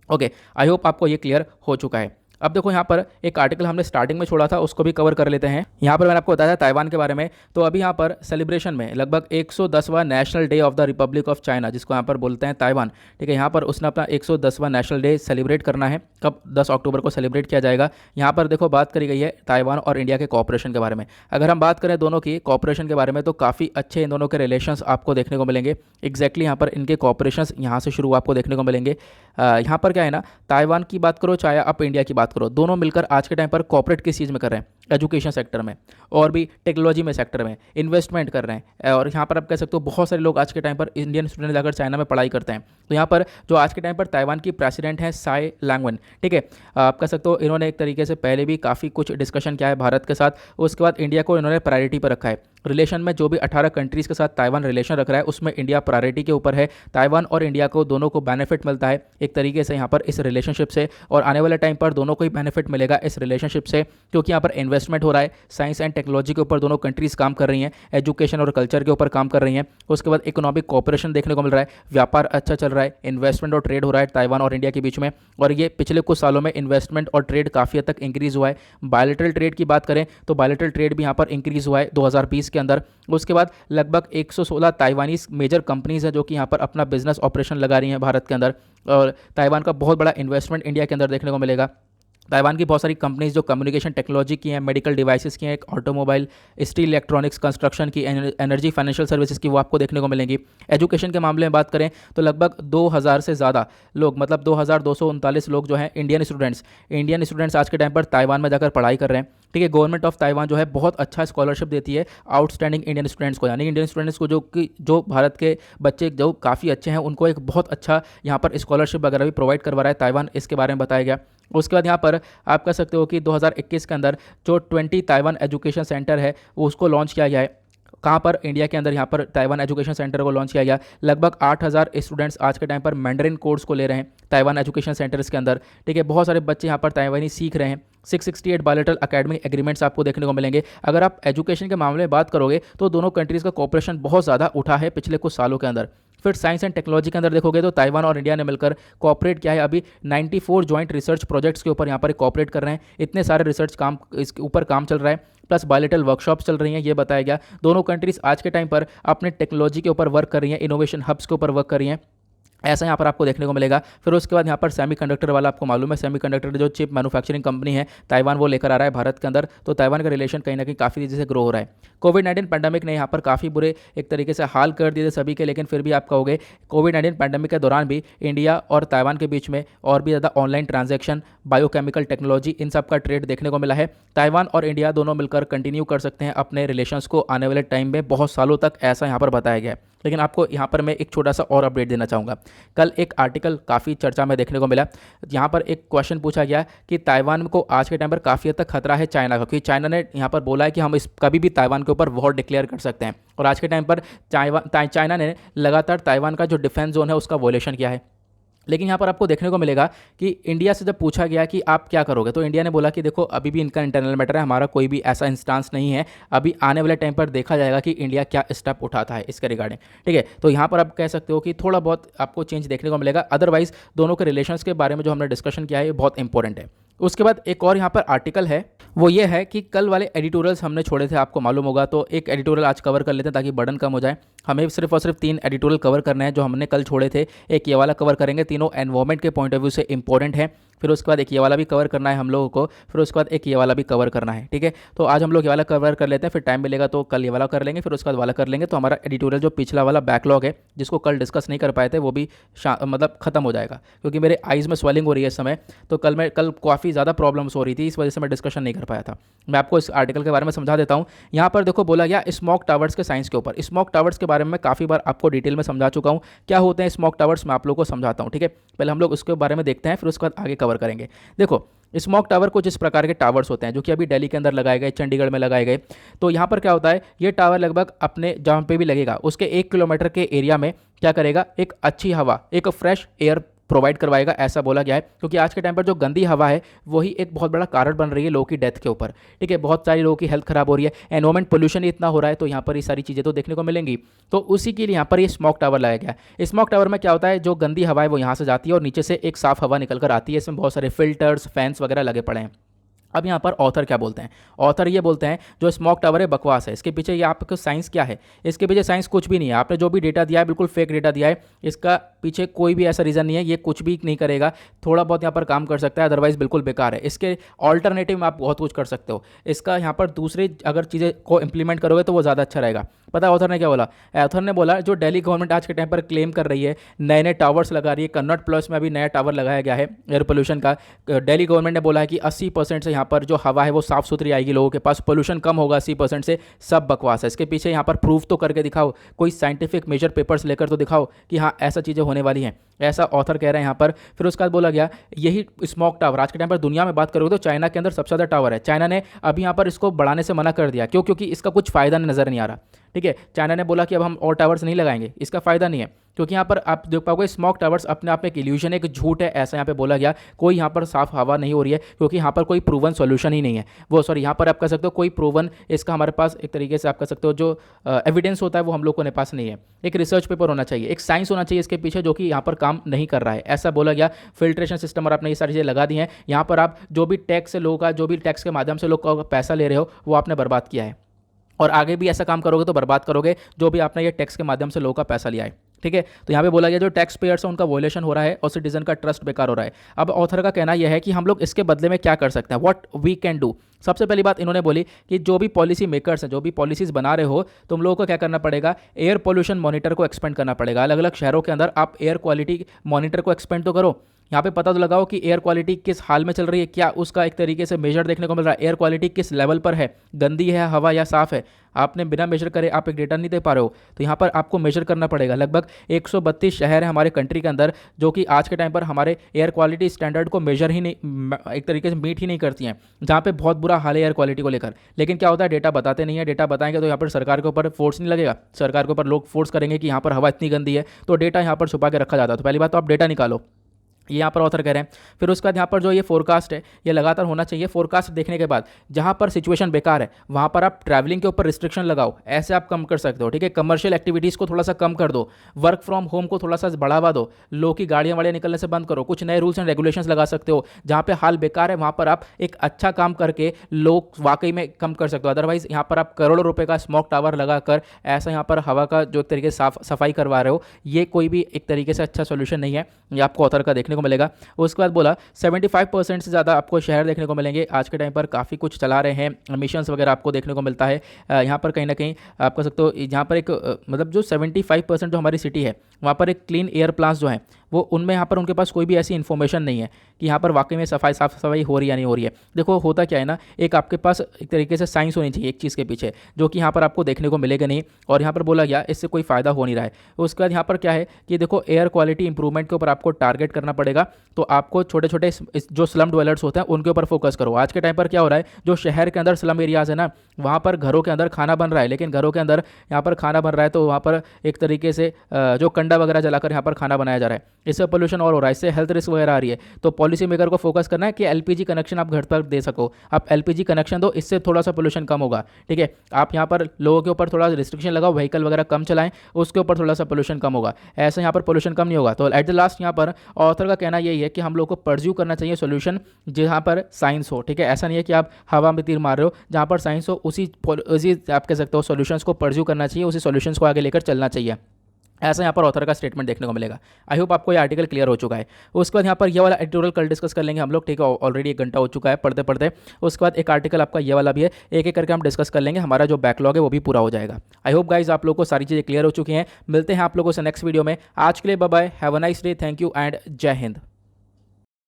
ओके, आई होप आपको ये क्लियर हो चुका है। अब देखो यहाँ पर एक आर्टिकल हमने स्टार्टिंग में छोड़ा था, उसको भी कवर कर लेते हैं। यहाँ पर मैंने आपको बताया था ताइवान के बारे में। तो अभी यहाँ पर सेलिब्रेशन में लगभग 110वां National Day of the Republic of China, जिसको यहाँ पर बोलते हैं ताइवान, ठीक है, यहाँ पर उसने अपना 110वां नेशनल डे सेलिब्रेट करना है। कब? 10 अक्टूबर को सेलिब्रेट किया जाएगा। यहाँ पर देखो बात करी गई है ताइवान और इंडिया के कॉपरेशन के बारे में। अगर हम बात करें दोनों की कॉपरेशन के बारे में, तो काफ़ी अच्छे इन दोनों के रिलेशंस आपको देखने को मिलेंगे। एग्जैक्टली यहाँ पर इनके कॉपरेशंस यहाँ से शुरू आपको देखने को मिलेंगे। यहाँ पर क्या है ना, ताइवान की बात करो चाहे आप इंडिया की बात करो, दोनों मिलकर आज के टाइम पर कॉर्पोरेट किस चीज़ में कर रहे हैं, एजुकेशन सेक्टर में और भी टेक्नोलॉजी में सेक्टर में इन्वेस्टमेंट कर रहे हैं। और यहाँ पर आप कह सकते हो बहुत सारे लोग आज के टाइम पर इंडियन स्टूडेंट जाकर चाइना में पढ़ाई करते हैं। तो यहाँ पर जो आज के टाइम पर ताइवान की प्रेसिडेंट हैं साई लैंगवन, ठीक है, आप कह सकते हो इन्होंने एक तरीके से पहले भी काफ़ी कुछ डिस्कशन किया है भारत के साथ। उसके बाद इंडिया को इन्होंने प्रायोरिटी पर रखा है। रिलेशन में जो भी 18 कंट्रीज़ के साथ ताइवान रिलेशन रख रहा है उसमें इंडिया प्रायोरिटी के ऊपर है। ताइवान और इंडिया को दोनों को बेनिफिट मिलता है एक तरीके से यहाँ पर इस रिलेशनशिप से, और आने वाले टाइम पर दोनों को ही बेनिफिट मिलेगा इस रिलेशनशिप से, क्योंकि यहाँ पर इन्वेस्टमेंट हो रहा है। साइंस एंड टेक्नोलॉजी के ऊपर दोनों कंट्रीज़ काम कर रही हैं, एजुकेशन और कल्चर के ऊपर काम कर रही हैं। उसके बाद इकोनॉमिक कोऑपरेशन देखने को मिल रहा है, व्यापार अच्छा चल रहा है, इन्वेस्टमेंट और ट्रेड हो रहा है ताइवान और इंडिया के बीच में। और ये पिछले कुछ सालों में इन्वेस्टमेंट और ट्रेड काफ़ी हद तक इंक्रीज़ हुआ है। बायलैटरल ट्रेड की बात करें तो बायलैटरल ट्रेड भी यहाँ पर इंक्रीज़ हुआ है 2020 के अंदर। उसके बाद लगभग 116 ताइवानीज मेजर कंपनीज हैं जो कि यहाँ पर अपना बिजनेस ऑपरेशन लगा रही हैं भारत के अंदर, और ताइवान का बहुत बड़ा इन्वेस्टमेंट इंडिया के अंदर देखने को मिलेगा। ताइवान की बहुत सारी कंपनीज जो कम्युनिकेशन टेक्नोलॉजी की हैं, मेडिकल डिवाइसेस की हैं, एक ऑटोमोबाइल, स्टील, इलेक्ट्रॉनिक्स, कंस्ट्रक्शन की, एनर्जी, फाइनेंशियल सर्विसेज की, वो आपको देखने को मिलेंगी। एजुकेशन के मामले में बात करें तो लगभग 2000 से ज़्यादा लोग, मतलब 2239 लोग जो हैं इंडियन स्टूडेंट्स आज के टाइम पर ताइवान में जाकर पढ़ाई कर रहे हैं। ठीक है। गवर्नमेंट ऑफ ताइवान जो है बहुत अच्छा स्कॉलरशिप देती है आउटस्टैंडिंग इंडियन स्टूडेंट्स को, यानी इंडियन स्टूडेंट्स को जो भारत के बच्चे जो काफ़ी अच्छे हैं उनको एक बहुत अच्छा यहाँ पर स्कॉलरशिप वगैरह भी प्रोवाइड करवा रहा है ताइवान, इसके बारे में बताया गया। उसके बाद यहाँ पर आप कह सकते हो कि 2021 के अंदर जो 20 ताइवान एजुकेशन सेंटर है वो उसको लॉन्च किया गया है। कहाँ पर? इंडिया के अंदर यहाँ पर ताइवान एजुकेशन सेंटर को लॉन्च किया गया। लगभग 8,000 स्टूडेंट्स आज के टाइम पर मैंडरिन कोर्स को ले रहे हैं ताइवान एजुकेशन सेंटर्स के अंदर, ठीक है। बहुत सारे बच्चे यहाँ पर ताइवानी सीख रहे हैं। 668 बायलैटरल एकेडमिक एग्रीमेंट्स आपको देखने को मिलेंगे। अगर आप एजुकेशन के मामले में बात करोगे तो दोनों कंट्रीज़ का कोऑपरेशन बहुत ज़्यादा उठा है पिछले कुछ सालों के अंदर। फिर साइंस एंड टेक्नोलॉजी के अंदर देखोगे तो ताइवान और इंडिया ने मिलकर कोऑपरेट किया है। अभी 94 जॉइंट रिसर्च प्रोजेक्ट्स के ऊपर यहाँ पर कोऑपरेट कर रहे हैं। इतने सारे रिसर्च काम इसके ऊपर काम चल रहा है, प्लस बायलैटरल वर्कशॉप्स चल रही हैं, ये बताया गया। दोनों कंट्रीज आज के टाइम पर अपने टेक्नोलॉजी के ऊपर वर्क कर रही हैं, इनोवेशन हब्स के ऊपर वर्क कर रही हैं, ऐसा यहाँ पर आपको देखने को मिलेगा। फिर उसके बाद यहाँ पर सेमीकंडक्टर वाला आपको मालूम है, सेमीकंडक्टर जो चिप मैन्युफैक्चरिंग कंपनी है ताइवान वो लेकर आ रहा है भारत के अंदर, तो ताइवान का रिलेशन कहीं ना कहीं काफ़ी तेज़ी से ग्रो हो रहा है। कोविड-19 पैंडेमिक ने यहाँ पर काफ़ी बुरे एक तरीके से हाल कर दिए थे सभी के, लेकिन फिर भी आप कहोगे कोविड-19 पैंडेमिक के दौरान भी इंडिया और ताइवान के बीच में और भी ज़्यादा ऑनलाइन ट्रांजैक्शन, बायोकेमिकल टेक्नोलॉजी, इन सब का ट्रेड देखने को मिला है। ताइवान और इंडिया दोनों मिलकर कंटिन्यू कर सकते हैं अपने रिलेशंस को आने वाले टाइम में बहुत सालों तक, ऐसा यहाँ पर बताया गया है। लेकिन आपको यहाँ पर मैं एक छोटा सा और अपडेट देना चाहूँगा। कल एक आर्टिकल काफ़ी चर्चा में देखने को मिला, यहाँ पर एक क्वेश्चन पूछा गया कि ताइवान को आज के टाइम पर काफ़ी हद तक खतरा है चाइना का, क्योंकि चाइना ने यहाँ पर बोला है कि हम इस कभी भी ताइवान के ऊपर वॉर डिक्लेयर कर सकते हैं। और आज के टाइम पर चाइना ने लगातार ताइवान का जो डिफेंस जोन है उसका वॉयलेशन किया है। लेकिन यहाँ पर आपको देखने को मिलेगा कि इंडिया से जब पूछा गया कि आप क्या करोगे, तो इंडिया ने बोला कि देखो अभी भी इनका इंटरनल मैटर है, हमारा कोई भी ऐसा इंस्टांस नहीं है, अभी आने वाले टाइम पर देखा जाएगा कि इंडिया क्या स्टेप उठाता है इसके रिगार्डिंग, ठीक है। तो यहाँ पर आप कह सकते हो कि थोड़ा बहुत आपको चेंज देखने को मिलेगा। अदरवाइज दोनों के रिलेशंस के बारे में जो हमने डिस्कशन किया है ये बहुत इंपॉर्टेंट है। उसके बाद एक और यहाँ पर आर्टिकल है, वो ये है कि कल वाले एडिटोरियल्स हमने छोड़े थे, आपको मालूम होगा, तो एक एडिटोरियल आज कवर कर लेते हैं ताकि बर्डन कम हो जाए। हमें सिर्फ और सिर्फ 3 एडिटोरियल कवर करने हैं जो हमने कल छोड़े थे। एक ये वाला कवर करेंगे, तीनों एनवायरमेंट के पॉइंट ऑफ व्यू से इंपॉर्टेंट है। फिर उसके बाद एक ये वाला भी कवर करना है हम लोगों को, फिर उसके बाद एक ये वाला भी कवर करना है, ठीक है। तो आज हम लोग ये वाला कवर कर लेते हैं, फिर टाइम मिलेगा तो कल ये वाला कर लेंगे, फिर उसके बाद वाला कर लेंगे। तो हमारा एडिटोरियल जो पिछला वाला बैकलॉग है जिसको कल डिस्कस नहीं कर पाए थे वो भी मतलब खत्म हो जाएगा, क्योंकि मेरे आइज़ में स्वेलिंग हो रही है इस समय, तो कल काफ़ी ज़्यादा प्रॉब्लम्स हो रही थी, इस वजह से मैं डिस्कशन नहीं कर पाया था। मैं आपको इस आर्टिकल के बारे में समझा देता हूँ। यहाँ पर देखो बोला गया स्मोक टावर्स के साइंस के ऊपर। स्मोक टावर्स के बारे में मैं काफ़ी बार आपको डिटेल में समझा चुका हूँ, क्या होते हैं स्मोक टावर्स, मैं आप लोगों को समझाता हूँ, ठीक है। पहले हम लोग उसके बारे में देखते हैं, फिर उसके बाद आगे कवर करेंगे। देखो स्मोक टावर कुछ इस प्रकार के टावर्स होते हैं जो कि अभी दिल्ली के अंदर लगाए गए, चंडीगढ़ में लगाए गए। तो यहाँ पर क्या होता है, ये टावर लगभग अपने जहाँ पे भी लगेगा उसके 1 किलोमीटर के एरिया में क्या करेगा, एक अच्छी हवा, एक फ्रेश एयर प्रोवाइड करवाएगा, ऐसा बोला गया है। क्योंकि आज के टाइम पर जो गंदी हवा है वही एक बहुत बड़ा कारण बन रही है लोगों की डेथ के ऊपर, ठीक है। बहुत सारे लोगों की हेल्थ खराब हो रही है, एनवायरमेंट पोल्यूशन इतना हो रहा है, तो यहाँ पर ये सारी चीज़ें तो देखने को मिलेंगी। तो उसी के लिए यहाँ पर ये स्मोक टावर लगाया गया है। स्मोक टावर में क्या होता है, जो गंदी हवा है वो यहाँ से जाती है और नीचे से एक साफ हवा निकल कर आती है। इसमें बहुत सारे फिल्टर्स, फैंस वगैरह लगे पड़े हैं। अब यहाँ पर ऑथर क्या बोलते हैं, ऑथर ये बोलते हैं जो स्मोक टावर है बकवास है, इसके पीछे ये आपको साइंस क्या है, इसके पीछे साइंस कुछ भी नहीं है। आपने जो भी डेटा दिया है बिल्कुल फेक डेटा दिया है, इसका पीछे कोई भी ऐसा रीज़न नहीं है, ये कुछ भी नहीं करेगा। थोड़ा बहुत यहाँ पर काम कर सकता है, अदरवाइज बिल्कुल बेकार है। इसके ऑल्टरनेटिव में आप बहुत कुछ कर सकते हो। इसका यहाँ पर दूसरी अगर चीज़ें को इंप्लीमेंट करोगे तो वो ज़्यादा अच्छा रहेगा। पता है ऑथर ने क्या बोला, ऑथर ने बोला जो दिल्ली गवर्नमेंट आज के टाइम पर क्लेम कर रही है, नए नए टावर्स लगा रही है, कन्नॉट प्लस में अभी नया टावर लगाया गया है एयर पोल्यूशन का। दिल्ली गवर्नमेंट ने बोला है कि 80% से यहाँ पर जो हवा है वो साफ सुथरी आएगी, लोगों के पास पोल्यूशन कम होगा 80% से। सब बकवास है। इसके पीछे यहाँ पर प्रूफ तो करके दिखाओ, कोई साइंटिफिक मेजर पेपर्स लेकर तो दिखाओ कि हाँ ऐसा चीज़ें होने वाली हैं, ऐसा ऑथर कह रहे हैं यहाँ पर। फिर उसके बाद बोला गया यही स्मोक टावर आज के टाइम पर दुनिया में बात करोगे तो चाइना के अंदर सबसे ज़्यादा टावर है। चाइना ने अभी यहाँ पर इसको बढ़ाने से मना कर दिया, क्यों, क्योंकि इसका कुछ फ़ायदा नज़र नहीं आ रहा, ठीक है। चाइना ने बोला कि अब हम और टावर्स नहीं लगाएंगे, इसका फ़ायदा नहीं है, क्योंकि यहाँ पर आप देख पाओगे स्मोक टावर्स अपने आप में एक इल्यूजन है, एक झूठ है, ऐसा यहाँ पे बोला गया। कोई यहाँ पर साफ हवा नहीं हो रही है, क्योंकि यहाँ पर कोई प्रूवन सॉल्यूशन ही नहीं है। वो सॉरी यहाँ पर आप कह सकते हो कोई प्रूवन, इसका हमारे पास एक तरीके से आप कह सकते हो जो एविडेंस होता है वो हम लोग के पास नहीं है। एक रिसर्च पेपर होना चाहिए, एक साइंस होना चाहिए इसके पीछे, जो कि यहाँ पर काम नहीं कर रहा है, ऐसा बोला गया। फिल्ट्रेशन सिस्टम और आपने ये सारी चीज़ें लगा दी हैं, यहाँ पर आप जो भी टैक्स से लोगों का, जो भी टैक्स के माध्यम से लोग का पैसा ले रहे हो वो आपने बर्बाद किया है, और आगे भी ऐसा काम करोगे तो बर्बाद करोगे जो भी आपने ये टैक्स के माध्यम से लोगों का पैसा लिया है, ठीक है। तो यहाँ पे बोला गया जो टैक्स पेयर्स हैं उनका वॉयलेशन हो रहा है और सिटीजन का ट्रस्ट बेकार हो रहा है। अब ऑथर का कहना यह है कि हम लोग इसके बदले में क्या कर सकते हैं, व्हाट वी कैन डू। सबसे पहली बात इन्होंने बोली कि जो भी पॉलिसी मेकर्स हैं, जो भी पॉलिसीज़ बना रहे हो, तुम लोगों को क्या करना पड़ेगा, एयर पोल्यूशन मॉनिटर को एक्सपेंड करना पड़ेगा। अलग अलग शहरों के अंदर आप एयर क्वालिटी मॉनिटर को एक्सपेंड तो करो। यहाँ पे पता तो लगाओ कि एयर क्वालिटी किस हाल में चल रही है, क्या उसका एक तरीके से मेजर देखने को मिल रहा है, एयर क्वालिटी किस लेवल पर है, गंदी है हवा या साफ है। आपने बिना मेजर करे आप एक डेटा नहीं दे पा रहे हो, तो यहाँ पर आपको मेजर करना पड़ेगा। लगभग 132 शहर है हमारे कंट्री के अंदर जो कि आज के टाइम पर हमारे एयर क्वालिटी स्टैंडर्ड को मेजर ही नहीं, एक तरीके से मीट ही नहीं करती हैं, जहाँ पे बहुत बुरा हाल है एयर क्वालिटी को लेकर। लेकिन क्या होता है, डेटा बताते नहीं है। डेटा बताएंगे तो यहाँ पर सरकार के ऊपर फोर्स नहीं लगेगा, सरकार के ऊपर लोग फोर्स करेंगे कि यहाँ पर हवा इतनी गंदी है, तो डेटा यहाँ पर छुपा के रखा जाता है। तो पहली बात तो आप डेटा निकालो, ये यहाँ पर ऑथर कह रहे हैं। फिर उसके बाद यहाँ पर जो ये फोरकास्ट है ये लगातार होना चाहिए। फोरकास्ट देखने के बाद जहाँ पर सिचुएशन बेकार है वहाँ पर आप ट्रैवलिंग के ऊपर रिस्ट्रिक्शन लगाओ, ऐसे आप कम कर सकते हो, ठीक है। कमर्शियल एक्टिविटीज़ को थोड़ा सा कम कर दो, वर्क फ्रॉम होम को थोड़ा सा बढ़ावा दो, लोग की गाड़ियाँ वाड़ियाँ निकलने से बंद करो, कुछ नए रूल्स एंड रेगुलेशंस लगा सकते हो। जहाँ पे हाल बेकार है वहाँ पर आप एक अच्छा काम करके लोग वाकई में कम कर सकते हो। अदरवाइज यहाँ पर आप करोड़ों रुपये का स्मोक टावर लगाकर ऐसा यहाँ पर हवा का जो तरीके से सफाई करवा रहे हो, ये कोई भी एक तरीके से अच्छा सोल्यूशन नहीं है। ये आपको ऑथर का देखने को मिलेगा। उसके बाद बोला 75% से ज़्यादा आपको शहर देखने को मिलेंगे। आज के टाइम पर काफ़ी कुछ चला रहे हैं, मिशंस वगैरह आपको देखने को मिलता है। यहाँ पर कहीं ना कहीं आप कह सकते हो यहाँ पर एक मतलब जो 75% जो हमारी सिटी है वहाँ पर एक क्लीन एयर प्लांट्स जो हैं वो उनमें यहाँ पर उनके पास कोई भी ऐसी इन्फॉर्मेशन नहीं है कि यहाँ पर वाकई में साफ़ सफाई हो रही है या नहीं हो रही है। देखो होता क्या है ना, एक आपके पास एक तरीके से साइंस होनी चाहिए एक चीज़ के पीछे, जो कि यहाँ पर आपको देखने को मिलेगा नहीं। और यहाँ पर बोला गया इससे कोई फ़ायदा हो नहीं रहा है। उसके बाद यहाँ पर क्या है कि देखो एयर क्वालिटी इंप्रूवमेंट के ऊपर आपको टारगेट करना पड़ेगा। तो आपको छोटे छोटे जो स्लम डवेलर्स होते हैं उनके ऊपर फोकस करो। आज के टाइम पर क्या हो रहा है, जो शहर के अंदर स्लम एरियाज़ है ना, वहाँ पर घरों के अंदर खाना बन रहा है, लेकिन घरों के अंदर यहाँ पर खाना बन रहा है तो वहाँ पर एक तरीके से जो कंडा वगैरह जलाकर यहाँ पर खाना बनाया जा रहा है, इससे पोल्यूशन और हो रहा है, इससे हेल्थ रिस्क वगैरह आ रही है। तो पॉलिसी मेकर को फोकस करना है कि एलपीजी कनेक्शन आप घर पर दे सको, आप एलपीजी कनेक्शन दो, इससे थोड़ा सा पोल्यूशन कम होगा, ठीक है। आप यहाँ पर लोगों के ऊपर थोड़ा रिस्ट्रिक्शन लगाओ, व्हीकल वगैरह कम चलाएं, उसके ऊपर थोड़ा सा पोल्यूशन कम होगा, ऐसे यहाँ पर पोल्यूशन कम नहीं होगा। तो एट द लास्ट यहाँ पर ऑथर का कहना यही है कि हम लोग को परस्यू करना चाहिए सोल्यूशन जहाँ पर साइंस हो, ठीक है। ऐसा नहीं है कि आप हवा में तीर मार रहे हो, जहाँ पर साइंस हो उसी आप कह सकते हो सोल्यूशंस को परस्यू करना चाहिए, उसी सोल्यूशंस को आगे लेकर चलना चाहिए। ऐसा यहाँ पर ऑथर का स्टेटमेंट देखने को मिलेगा। आई होप आपको ये आर्टिकल क्लियर हो चुका है। उसके बाद यहाँ पर ये वाला एडिटोरियल कल डिस्कस कर लेंगे हम लोग, ठीक है। ऑलरेडी 1 घंटा हो चुका है पढ़ते पढ़ते। उसके बाद एक आर्टिकल आपका ये वाला भी है, एक एक करके हम डिस्कस कर लेंगे, हमारा जो बैकलॉग है वो भी पूरा हो जाएगा। आई होप गाइज आप लोग को सारी चीज़ें क्लियर हो चुकी हैं। मिलते हैं आप लोगों से नेक्स्ट वीडियो में। आज के लिए bye bye, have a nice day, thank you and जय हिंद।